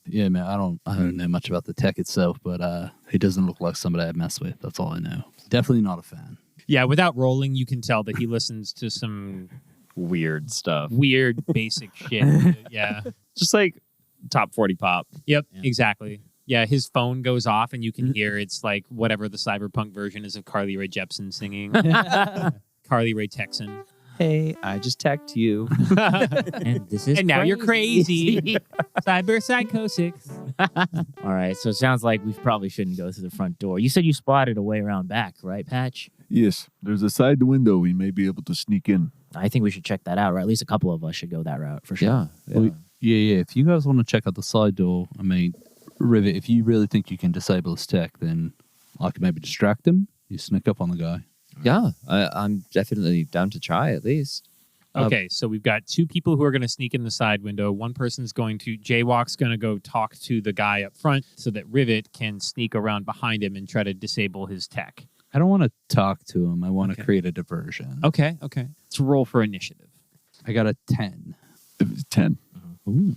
Yeah, man. I don't know much about the tech itself, but he doesn't look like somebody I'd mess with. That's all I know. Definitely not a fan. Yeah, without rolling, you can tell that he listens to some Weird stuff. weird basic shit. Yeah. Just like top 40 pop. Yep, Yeah. exactly. Yeah, his phone goes off and you can hear it's like whatever the cyberpunk version is of Carly Rae Jepsen singing. Carly Rae Texan. Hey, I just teched you. And this is And now you're crazy. Cyber psychosis. All right, so it sounds like we probably shouldn't go through the front door. You said you spotted a way around back, right, Patch? Yes, there's a side window we may be able to sneak in. I think we should check that out, or at least a couple of us should go that route for sure. Yeah. Well, yeah. If you guys want to check out the side door, I mean, Rivet, if you really think you can disable his tech, then I could maybe distract him. You sneak up on the guy. Yeah, I'm definitely down to try at least. Okay, so we've got 2 people who are going to sneak in the side window. One person's Jaywalk's going to go talk to the guy up front so that Rivet can sneak around behind him and try to disable his tech. I don't want to talk to him. I want to create a diversion. Okay. Let's roll for initiative. I got a 10. 10. Ooh.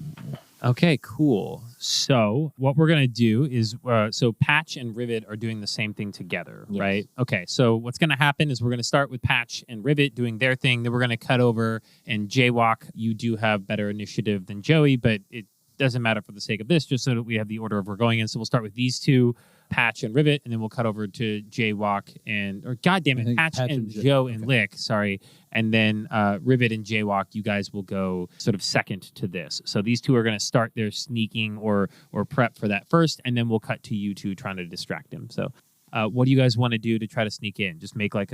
Okay, cool. So what we're going to do is, so Patch and Rivet are doing the same thing together, Yes. right? Okay, so what's going to happen is we're going to start with Patch and Rivet doing their thing. Then we're going to cut over, and Jaywalk, you do have better initiative than Joey, but it doesn't matter for the sake of this, just so that we have the order of we're going in. So we'll start with these 2, Patch and Rivet, and then we'll cut over to Jaywalk Patch and Joe and Lick, sorry. And then Rivet and Jaywalk, you guys will go sort of second to this. So these 2 are going to start their sneaking or prep for that first, and then we'll cut to you 2 trying to distract him. So what do you guys want to do to try to sneak in? Just make like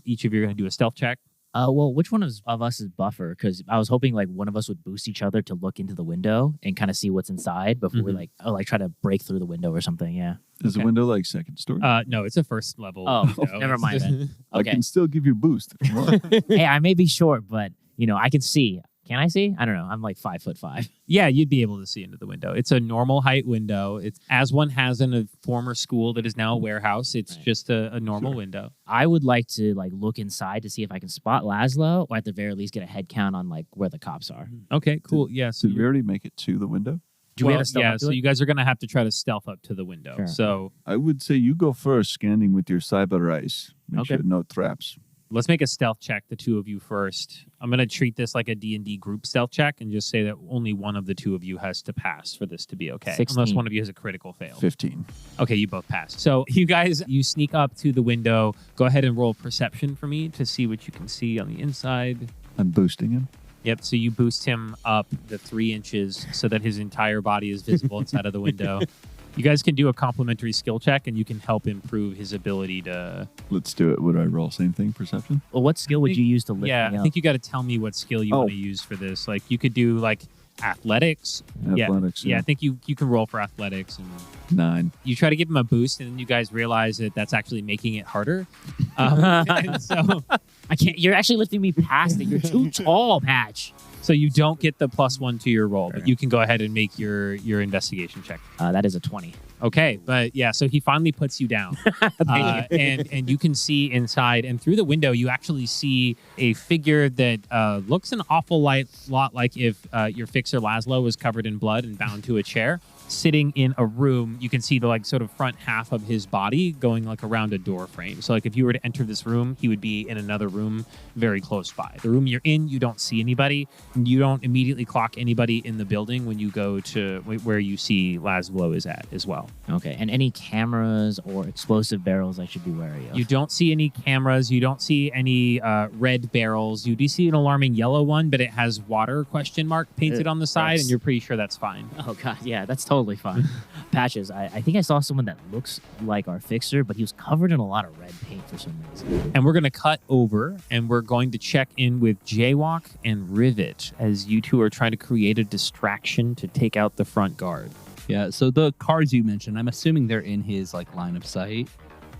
each of you are going to do a stealth check. Well, which one of us is buffer? Because I was hoping like one of us would boost each other to look into the window and kind of see what's inside before we try to break through the window or something. Yeah. Is the window like second story? No, it's a first level. Oh, window. never mind then. I Okay. can still give you a boost if you want. Hey, I may be short, but I can see. Can I see? I don't know. I'm like 5'5". Yeah, you'd be able to see into the window. It's a normal height window. It's as one has in a former school that is now a warehouse. It's just a normal window. I would like to like look inside to see if I can spot Lazlo, or at the very least get a head count on like where the cops are. Okay, cool. Yeah, so Did we already make it to the window? Do we have a stealth up to so it? you guys are going to have to try to stealth up to the window. Sure. So I would say you go first, scanning with your cyber eyes. Make Okay. sure no traps. let's make a stealth check, the two of you first. I'm going to treat this like a D&D group stealth check and just say that only one of the two of you has to pass for this to be okay. 16. Unless one of you has a critical fail. 15. Okay, you both passed. So you guys, you sneak up to the window. Go ahead and roll perception for me to see what you can see on the inside. I'm boosting him. Yep, so you boost him up the 3 inches so that his entire body is visible inside of the window. You guys can do a complimentary skill check, and you can help improve his ability to... Let's do it. What do I roll? Same thing, perception? Well, what skill would you use to lift me Yeah, up? I think you got to tell me what skill you want to use for this. Like, you could do, like, athletics. Athletics. Yeah, I think you can roll for athletics. And 9. you try to give him a boost, and then you guys realize that that's actually making it harder. And so... I can't. You're actually lifting me past it. You're too tall, Patch. So you don't get the +1 to your roll, but you can go ahead and make your investigation check. That is a 20. Okay, but yeah, so he finally puts you down, and you can see inside, and through the window, you actually see a figure that looks an awful lot like if your fixer Lazlo was covered in blood and bound to a chair, sitting in a room. You can see the like sort of front half of his body going like around a door frame. So like if you were to enter this room, he would be in another room very close by. The room you're in, you don't see anybody. You don't immediately clock anybody in the building when you go to where you see Lazlo is at as well. Okay. And any cameras or explosive barrels I should be wary of? You don't see any cameras. You don't see any red barrels. You do see an alarming yellow one, but it has water ? Painted on the side, and you're pretty sure that's fine. Oh, God. Yeah, that's totally fine. Patches, I think I saw someone that looks like our fixer, but he was covered in a lot of red paint for some reason. And we're going to cut over, and we're going to check in with Jaywalk and Rivet as you two are trying to create a distraction to take out the front guard. Yeah, so the cars you mentioned, I'm assuming they're in his like line of sight.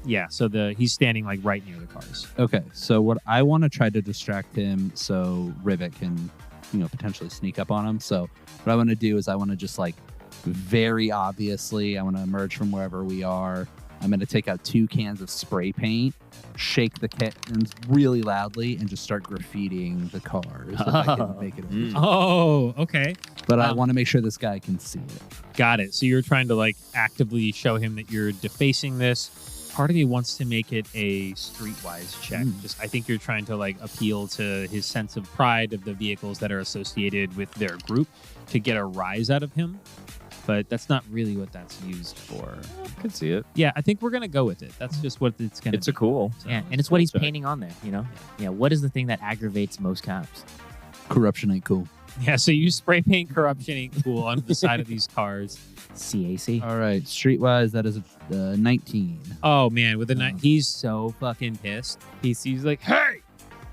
Yeah, so he's standing like right near the cars. Okay, so what I want to try to distract him so Rivet can, potentially sneak up on him. So what I want to do is I want to just like very obviously, I want to emerge from wherever we are. I'm going to take out 2 cans of spray paint, shake the cans really loudly, and just start graffitiing the cars if I can make it. Oh, okay. But I want to make sure this guy can see it. Got it. So you're trying to like actively show him that you're defacing this. Part of me wants to make it a streetwise check. I think you're trying to like appeal to his sense of pride of the vehicles that are associated with their group to get a rise out of him. But that's not really what that's used for. I could see it. Yeah, I think we're going to go with it. That's just what it's going to be. It's a cool. So, Yeah, and it's what he's painting on there, Yeah, what is the thing that aggravates most cops? Corruption ain't cool. Yeah, so you spray paint corruption ain't cool on the side of these cars. CAC. All right, streetwise, that is a 19. Oh, man, with the night, he's so fucking pissed. He's like, hey,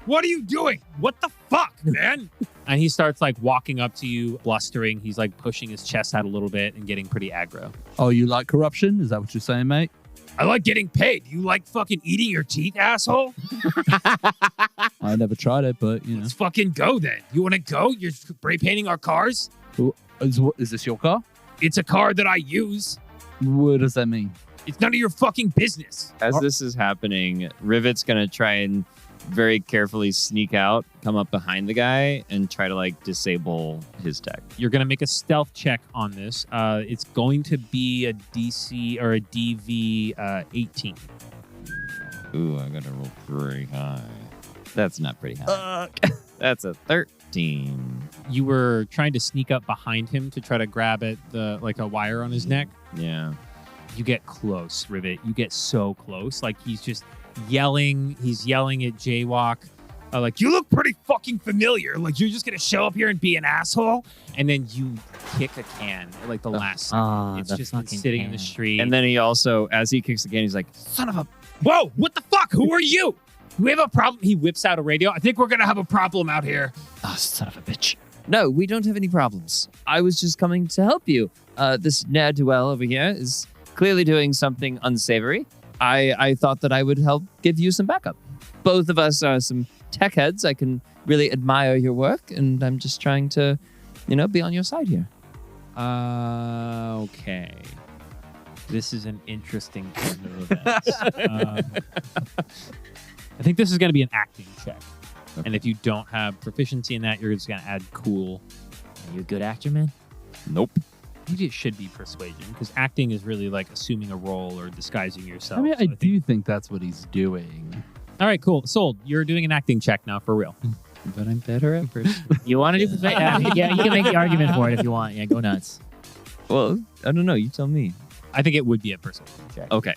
what are you doing? What the fuck, man? And he starts like walking up to you, blustering. He's like pushing his chest out a little bit and getting pretty aggro. Oh, you like corruption? Is that what you're saying, mate? I like getting paid. You like fucking eating your teeth, asshole? I never tried it, but, Let's fucking go then. You want to go? You're spray painting our cars? Is this your car? It's a car that I use. What does that mean? It's none of your fucking business. As this is happening, Rivet's going to try and very carefully sneak out, come up behind the guy, and try to like disable his tech. You're going to make a stealth check on this. It's going to be a DC or a DV 18. Ooh, I got to roll pretty high. That's not pretty high. That's a 13. You were trying to sneak up behind him to try to grab at the like a wire on his neck. Yeah. You get close, Rivet. You get so close. Like he's just yelling. He's yelling at Jaywalk. Like, you look pretty fucking familiar. Like, you're just going to show up here and be an asshole? And then you kick a can at, like, the last second. It's the just been fucking sitting can. in the street. And then he also, as he kicks the can, he's like, son of a... Whoa, what the fuck? Who are you? We have a problem. He whips out a radio. I think we're going to have a problem out here. Oh, son of a bitch. No, we don't have any problems. I was just coming to help you. This ne'er-do-well over here is clearly doing something unsavory. I thought that I would help give you some backup. both of us are some tech heads, I can really admire your work, and I'm just trying to, be on your side here. Okay. This is an interesting turn of events. I think this is going to be an acting check. Okay. And if you don't have proficiency in that, you're just going to add cool. Are you a good actor, man? Nope. Maybe it should be persuasion, because acting is really like assuming a role or disguising yourself. I mean, So I do think that's what he's doing. All right, cool. Sold. You're doing an acting check now, for real. But I'm better at first. You want to do persuasion? Yeah, you can make the argument for it if you want. Yeah, go nuts. Well, I don't know. You tell me. I think it would be a persuasion check. Okay.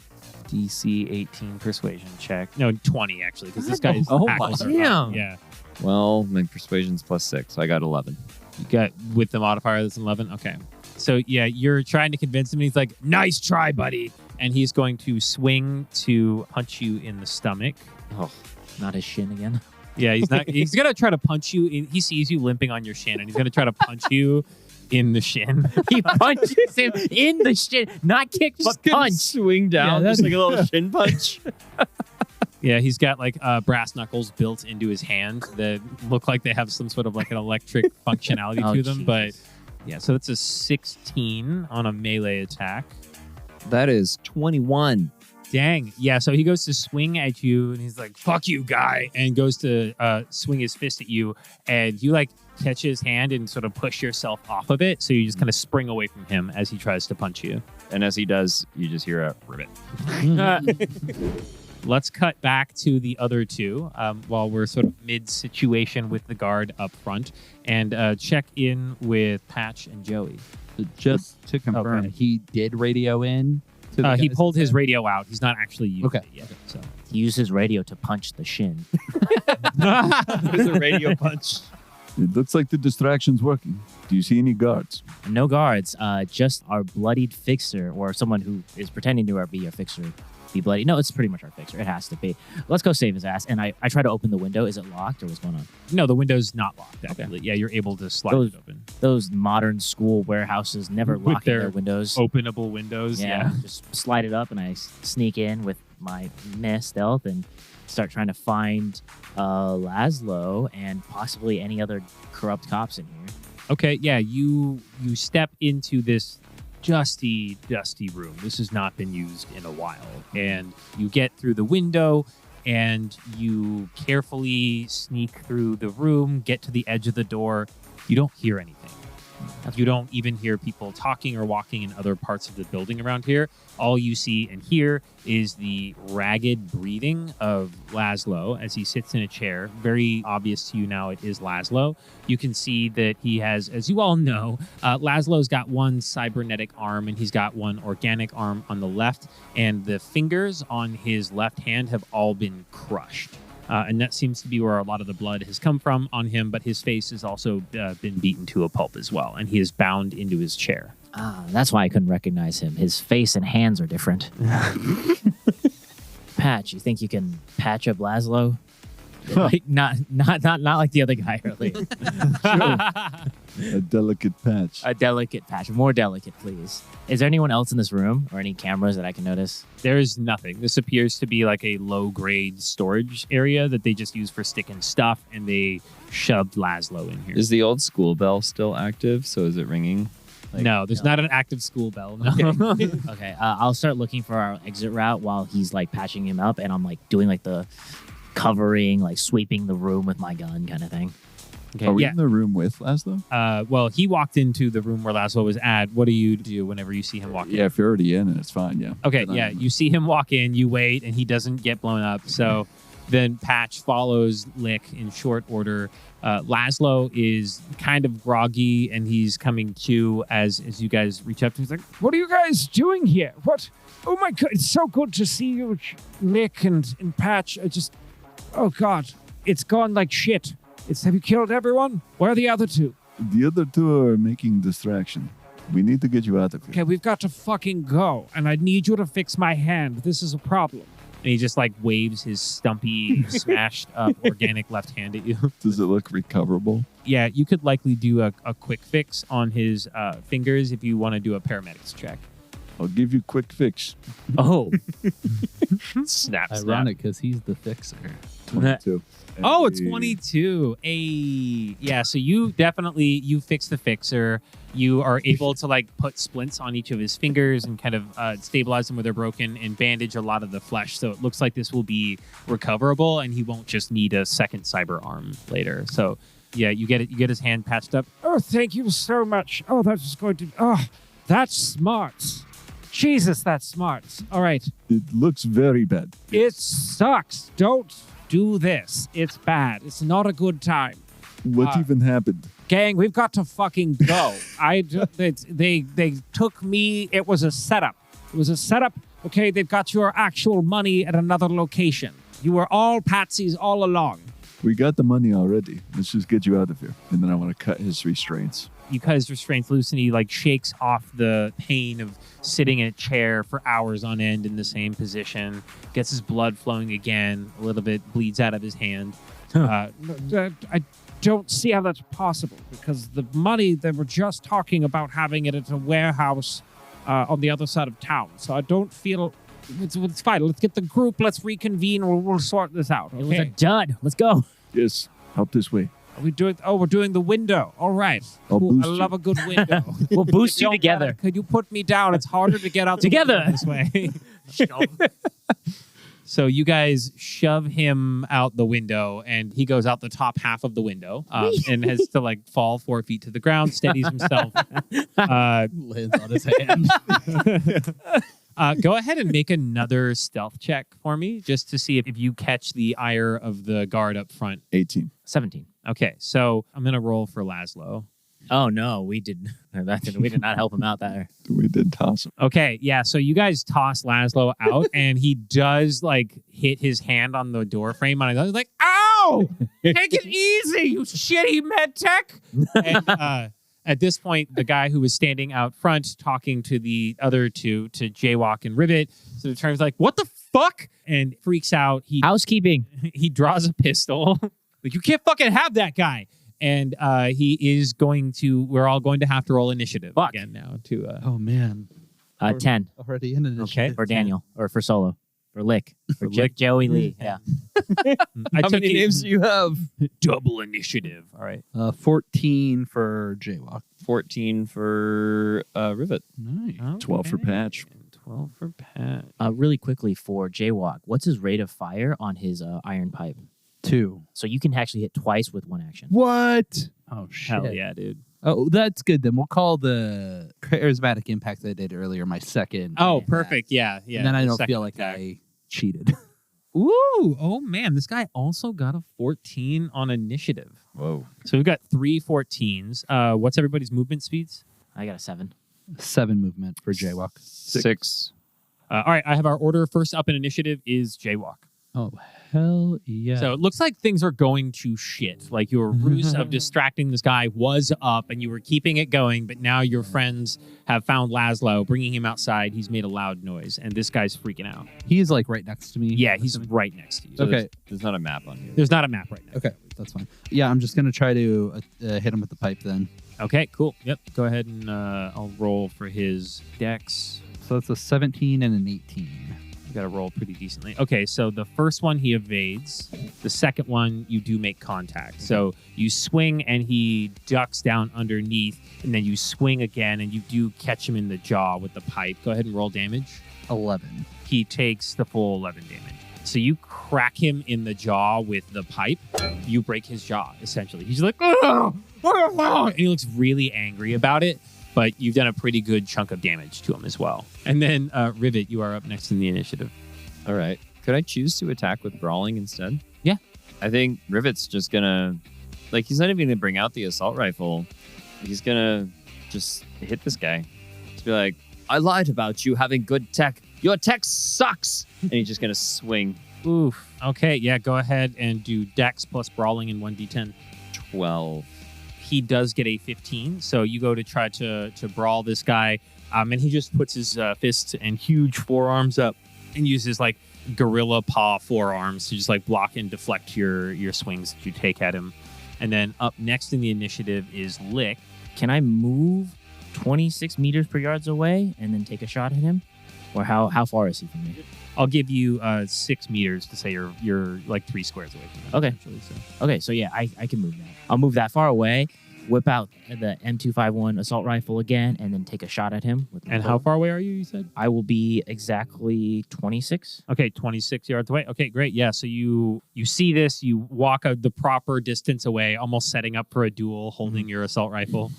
DC 18 persuasion check. No, 20 actually, because this guy's Oh my hackles are damn. up. Yeah. Well, my persuasion's +6, so I got 11. You got with the modifier that's 11. Okay. So yeah, you're trying to convince him. And he's like, "Nice try, buddy," and he's going to swing to punch you in the stomach. Oh, Not his shin again. Yeah, he's not. He's gonna try to punch you. He sees you limping on your shin, and he's gonna try to punch you in the shin. He punches him in the shin. Not kick, but punch. swing down, Yeah, just like a little shin punch. Yeah, he's got like brass knuckles built into his hand that look like they have some sort of like an electric functionality Oh, to them. Jesus. But yeah, so it's a 16 on a melee attack. That is 21. Dang. Yeah, so he goes to swing at you and he's like, "Fuck you, guy," and goes to swing his fist at you. And you like catch his hand and sort of push yourself off of it. So you just kind of spring away from him as he tries to punch you. And as he does, you just hear a rivet. Let's cut back to the other two while we're sort of mid-situation with the guard up front and check in with Patch and Joey. Just to confirm, Okay. he did radio in. To the He guys pulled his there? radio out. He's not actually using Okay. it yet. So. He used his radio to punch the shin. There's a radio punch. It looks like the distraction's working. Do you see any guards? No guards, just our bloodied fixer, or someone who is pretending to be a fixer. Be bloody. No, it's pretty much our fixer. It has to be. Let's go save his ass. And I try to open the window. Is it locked or what's going on? No, the window's not locked, actually. Yeah, you're able to slide it open. Those modern school warehouses never With locking their their windows. Openable windows. Yeah. Just slide it up and I sneak in with my stealth and start trying to find Lazlo and possibly any other corrupt cops in here. Okay, yeah, you step into this dusty room. This has not been used in a while. And you get through the window and you carefully sneak through the room, get to the edge of the door. You don't hear anything. You don't even hear people talking or walking in other parts of the building around here. All you see and hear is the ragged breathing of Lazlo as he sits in a chair. Very obvious to you now it is Lazlo. You can see that he has, as you all know, Lazlo's got one cybernetic arm and he's got one organic arm on the left. And the fingers on his left hand have all been crushed. And that seems to be where a lot of the blood has come from on him, but his face has also been beaten to a pulp as well, and he is bound into his chair. Ah, that's why I couldn't recognize him. His face and hands are different. Patch, you think you can patch up Lazlo? Like, not like the other guy earlier. A delicate patch. A delicate patch. More delicate, please. Is there anyone else in this room or any cameras that I can notice? There is nothing. This appears to be like a low-grade storage area that they just use for sticking stuff, and they shoved Lazlo in here. Is the old school bell still active? So is it ringing? No, there's not an active school bell. No. Okay, I'll start looking for our exit route while he's like patching him up, and I'm like doing like the covering, like sweeping the room with my gun kind of thing. Okay, Are we yeah. in the room with Lazlo? Well, he walked into the room where Lazlo was at. What do you do whenever you see him walk in? Yeah, if you're already in, it's fine, yeah. Okay, But yeah, you see him walk in, you wait, and he doesn't get blown up. So then Patch follows Lick in short order. Lazlo is kind of groggy, and he's coming to as you guys reach up to him. He's like, What are you guys doing here? What? Oh my God, it's so good to see you, Lick and Patch. Oh God, it's gone like shit. Have you killed everyone? Where are the other two? The other two are making distraction. We need to get you out of here. Okay, we've got to fucking go, and I need you to fix my hand. This is a problem. and he just like waves his stumpy, smashed up organic left hand at you. Does it look recoverable? Yeah, you could likely do a quick fix on his fingers if you want to do a paramedics check. I'll give you quick fix. Oh, Snap. Ironic because he's the fixer. 22. Oh, it's Hey. 22. Yeah, so you fix the fixer. You are able to like put splints on each of his fingers and kind of stabilize them where they're broken and bandage a lot of the flesh. So it looks like this will be recoverable and he won't just need a second cyber arm later. So yeah, you get his hand patched up. Oh, thank you so much. Oh, that's going to. Oh, that's smart. Jesus, that's smart. All right. It looks very bad. It sucks. Don't do this. It's bad. It's not a good time. What even happened? Gang, we've got to fucking go. They took me. It was a setup. Okay, they've got your actual money at another location. You were all patsies all along. We got the money already. Let's just get you out of here. And then I want to cut his restraints. You cut his restraints loose and he like shakes off the pain of sitting in a chair for hours on end in the same position, gets his blood flowing again, a little bit bleeds out of his hand. I don't see how that's possible because the money, they were just talking about having it at a warehouse on the other side of town. So I don't feel it's fine. Let's get the group. Let's reconvene. We'll sort this out. it was a Okay. dud. Let's go. Yes, help this way. Are we doing? Oh, we're doing the window. All right. I'll Cool. boost I you. love a good window. We'll boost you Don't together. matter. Could you put me down? It's harder to get out the Together. window this way. So you guys shove him out the window, and he goes out the top half of the window and has to like fall 4 feet to the ground, steadies himself. Lands on his hand. Go ahead and make another stealth check for me, just to see if you catch the ire of the guard up front. 18. 17. Okay, so I'm gonna roll for Lazlo. Oh no, we did not help him out there. We did toss him. Okay, yeah. So you guys toss Lazlo out, and he does like hit his hand on the door frame, and I was like, "Ow! Take it easy, you shitty MedTech!" And at this point, the guy who was standing out front talking to the other two, to Jaywalk and Rivet, so turns like, "What the fuck?" and freaks out. Housekeeping. He draws a pistol. Like, you can't fucking have that guy. And he is going to. We're all going to have to roll initiative again now. Oh man, 10 already in initiative. Okay. for Daniel or for Solo, for Lick, for Lick. Joey Lee. Yeah. I How took many names do you have? double initiative. All right. 14 for Jaywalk. 14 for Rivet. Nice. 12 for Patch. 12 for Pat. Really quickly for Jaywalk, what's his rate of fire on his iron pipe? 2. So you can actually hit twice with one action. What? Oh shit. Hell yeah, dude. Oh, that's good. Then we'll call the charismatic impact I did earlier my second. Oh, attack. perfect. Yeah, yeah. And then I the don't second feel like attack. I cheated. Ooh, oh man, this guy also got a 14 on initiative. Whoa. So we've got 3 14s. What's everybody's movement speeds? I got a 7. 7 movement for Jaywalk. 6. All right, I have our order. First up in initiative is Jaywalk. Oh, hell yeah. So it looks like things are going to shit. Like your ruse of distracting this guy was up and you were keeping it going, but now your friends have found Lazlo, bringing him outside. He's made a loud noise and this guy's freaking out. he's like right next to me. Yeah, he's right next to you. So Okay. There's not a map on here. There's not a map right now. Okay, that's fine. Yeah, I'm just going to try to hit him with the pipe then. Okay, cool. Yep. Go ahead and I'll roll for his dex. So that's a 17 and an 18. You got to roll pretty decently. Okay, so the first one he evades. The second one you do make contact. So you swing and he ducks down underneath, and then you swing again and you do catch him in the jaw with the pipe. Go ahead and roll damage. 11. He takes the full 11 damage. So you crack him in the jaw with the pipe. You break his jaw, essentially. He's like, "Oh, oh, oh," and he looks really angry about it. But you've done a pretty good chunk of damage to him as well. And then, Rivet, you are up next in the initiative. All right. Could I choose to attack with brawling instead? Yeah. I think Rivet's just gonna, like, he's not even gonna bring out the assault rifle. He's gonna just hit this guy. Just be like, I lied about you having good tech. Your tech sucks. And he's just gonna swing. Oof. Okay, yeah, go ahead and do dex plus brawling in 1d10. 12. He does get a 15, so you go to try to brawl this guy, and he just puts his fists and huge forearms up and uses like gorilla paw forearms to just like block and deflect your swings that you take at him. And then up next in the initiative is Lick. Can I move 26 meters per yards away and then take a shot at him? Or how far is he from me? I'll give you 6 meters to say you're like 3 squares away from him. Okay. essentially, so. Okay, so yeah, I can move that. I'll move that far away, whip out the M251 assault rifle again, and then take a shot at him. With my And bow. how far away are you said? I will be exactly 26. Okay, 26 yards away. Okay, great. Yeah, so you see this, you walk the proper distance away, almost setting up for a duel, holding your assault rifle.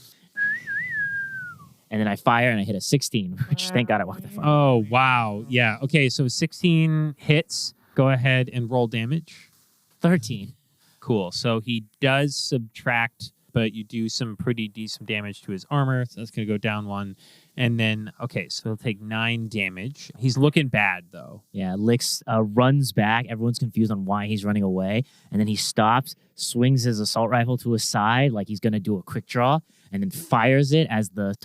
And then I fire and I hit a 16, which thank God I walked that far. Oh, wow. Yeah. Okay, so 16 hits. Go ahead and roll damage. 13. Cool. So he does subtract, but you do some pretty decent damage to his armor. So that's going to go down 1. And then, okay, so he'll take 9 damage. He's looking bad, though. Yeah, Licks runs back. Everyone's confused on why he's running away. And then he stops, swings his assault rifle to his side like he's going to do a quick draw, and then fires it as the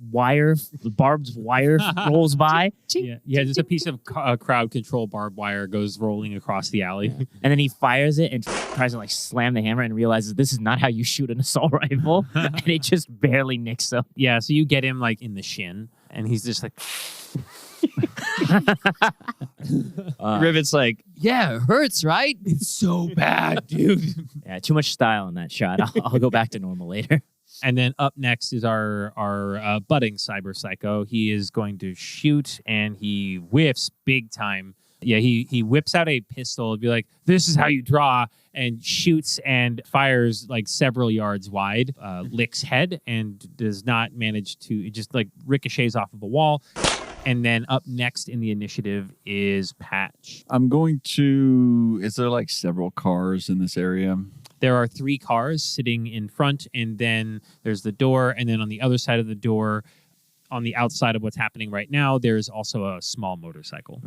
barbed wire rolls by. Yeah, just a piece of crowd control barbed wire goes rolling across the alley. And then he fires it and tries to like slam the hammer and realizes this is not how you shoot an assault rifle. And it just barely nicks him. Yeah, so you get him like in the shin, and he's just like... Rivet's like, yeah, it hurts, right? It's so bad, dude. Yeah, too much style in that shot. I'll go back to normal later. And then up next is our budding cyber psycho. He is going to shoot, and he whiffs big time. Yeah, he whips out a pistol and be like, this is how you draw, and shoots and fires like several yards wide, licks head, and does not manage to, it just like ricochets off of a wall. And then up next in the initiative is Patch. I'm going to... Is there like several cars in this area? There are 3 cars sitting in front, and then there's the door, and then on the other side of the door, on the outside of what's happening right now, there's also a small motorcycle.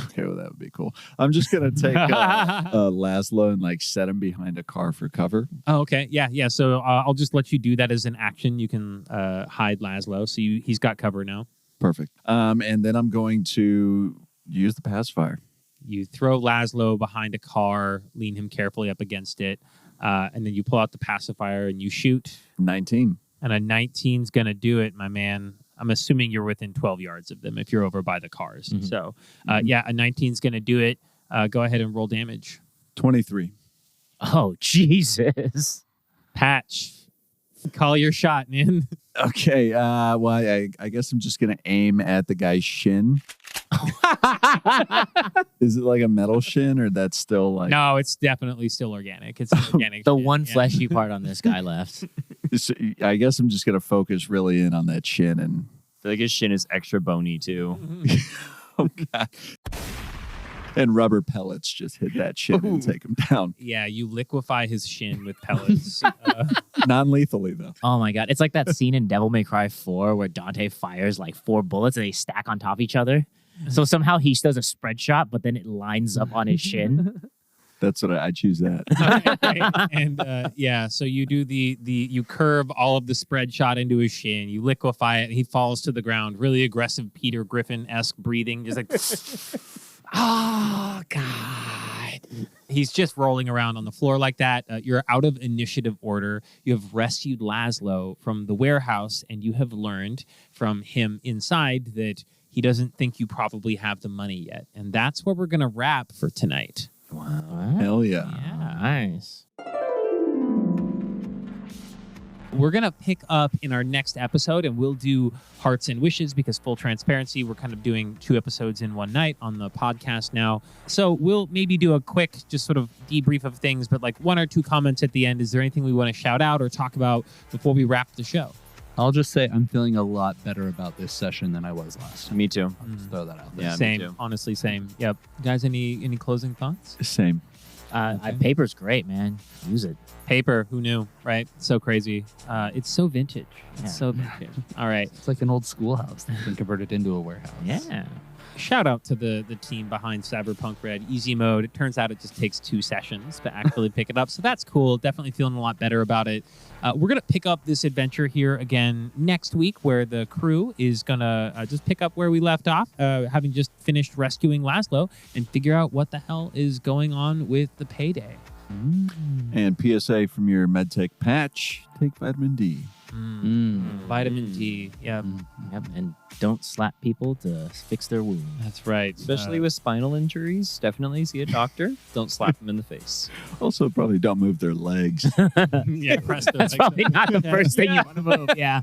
Okay, well, that would be cool. I'm just going to take Lazlo and like set him behind a car for cover. Oh, okay. Yeah. So I'll just let you do that as an action. You can hide Lazlo, so he's got cover now. Perfect. And then I'm going to use the pacifier. You throw Lazlo behind a car, lean him carefully up against it, and then you pull out the pacifier and you shoot. 19. And a 19's going to do it, my man. I'm assuming you're within 12 yards of them if you're over by the cars. Mm-hmm. So, yeah, a 19's going to do it. Go ahead and roll damage. 23. Oh, Jesus. Patch, call your shot, man. Okay, well, I guess I'm just going to aim at the guy's shin. Is it like a metal shin, or that's still like... No, it's definitely still organic. It's an organic. The shit, one yeah. fleshy part on this guy left. I guess I'm just going to focus really in on that shin. And I feel like his shin is extra bony, too. oh, God. And rubber pellets just hit that shin and take him down. Yeah, you liquefy his shin with pellets. Non-lethally, though. Oh my God. It's like that scene in Devil May Cry 4 where Dante fires like 4 bullets and they stack on top of each other. So somehow he does a spread shot, but then it lines up on his shin. That's what I choose that. Right. And yeah, so you do you curve all of the spread shot into his shin. You liquefy it. And he falls to the ground. Really aggressive Peter Griffin-esque breathing. Just like, oh, God. He's just rolling around on the floor like that. You're out of initiative order. You have rescued Lazlo from the warehouse, and you have learned from him inside that he doesn't think you probably have the money yet. And that's where we're going to wrap for tonight. Wow. Hell yeah. Yeah. Nice. We're going to pick up in our next episode, and we'll do Hearts and Wishes because, full transparency, we're kind of doing 2 episodes in one night on the podcast now. So we'll maybe do a quick just sort of debrief of things, but like 1 or 2 comments at the end. Is there anything we want to shout out or talk about before we wrap the show? I'll just say I'm feeling a lot better about this session than I was last time. Me too. I'll just throw that out there. Yeah, me Same. too. Honestly, same. Yep. Guys, any closing thoughts? Same. Paper's great, man. Use it. Paper, who knew, right? So crazy. It's so vintage. It's Yeah. so vintage. All right. It's like an old schoolhouse that's been converted into a warehouse. Yeah. Shout out to the team behind Cyberpunk RED Easy Mode. It turns out it just takes 2 sessions to actually pick it up. So that's cool. Definitely feeling a lot better about it. We're going to pick up this adventure here again next week, where the crew is going to just pick up where we left off, having just finished rescuing Lazlo, and figure out what the hell is going on with the payday. And PSA from your MedTech patch, take vitamin D. Vitamin D. Yeah, Yep, and don't slap people to fix their wound. that's right. Especially with spinal injuries, definitely see a doctor. Don't slap them in the face. Also, probably don't move their legs. yeah, press the That's probably not the first thing you want to move. Yeah.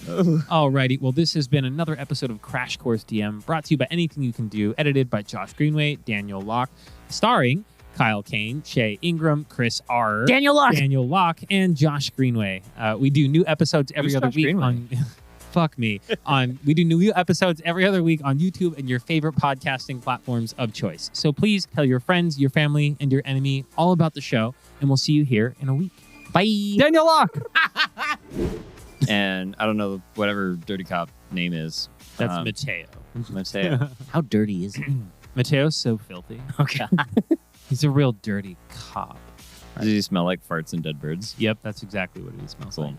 Alrighty, well, this has been another episode of Crash Course DM, brought to you by Anything You Can Do, edited by Josh Greenway, Daniel Locke, starring Kyle Kane, Shea Ingram, Chris Arre, Daniel Locke, and Josh Greenway. We do new episodes every Who's other Josh week Greenway? on. Fuck me. We do new episodes every other week on YouTube and your favorite podcasting platforms of choice. So please tell your friends, your family, and your enemy all about the show, and we'll see you here in a week. Bye. Daniel Locke. And I don't know whatever dirty cop name is. That's Mateo. Mateo. How dirty is it? Mateo's so filthy. Okay. He's a real dirty cop. Does he smell like farts and dead birds? Yep, that's exactly what he smells Cool.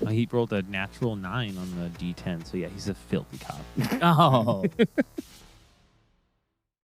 like. He rolled a natural 9 on the D10, so yeah, he's a filthy cop. Oh.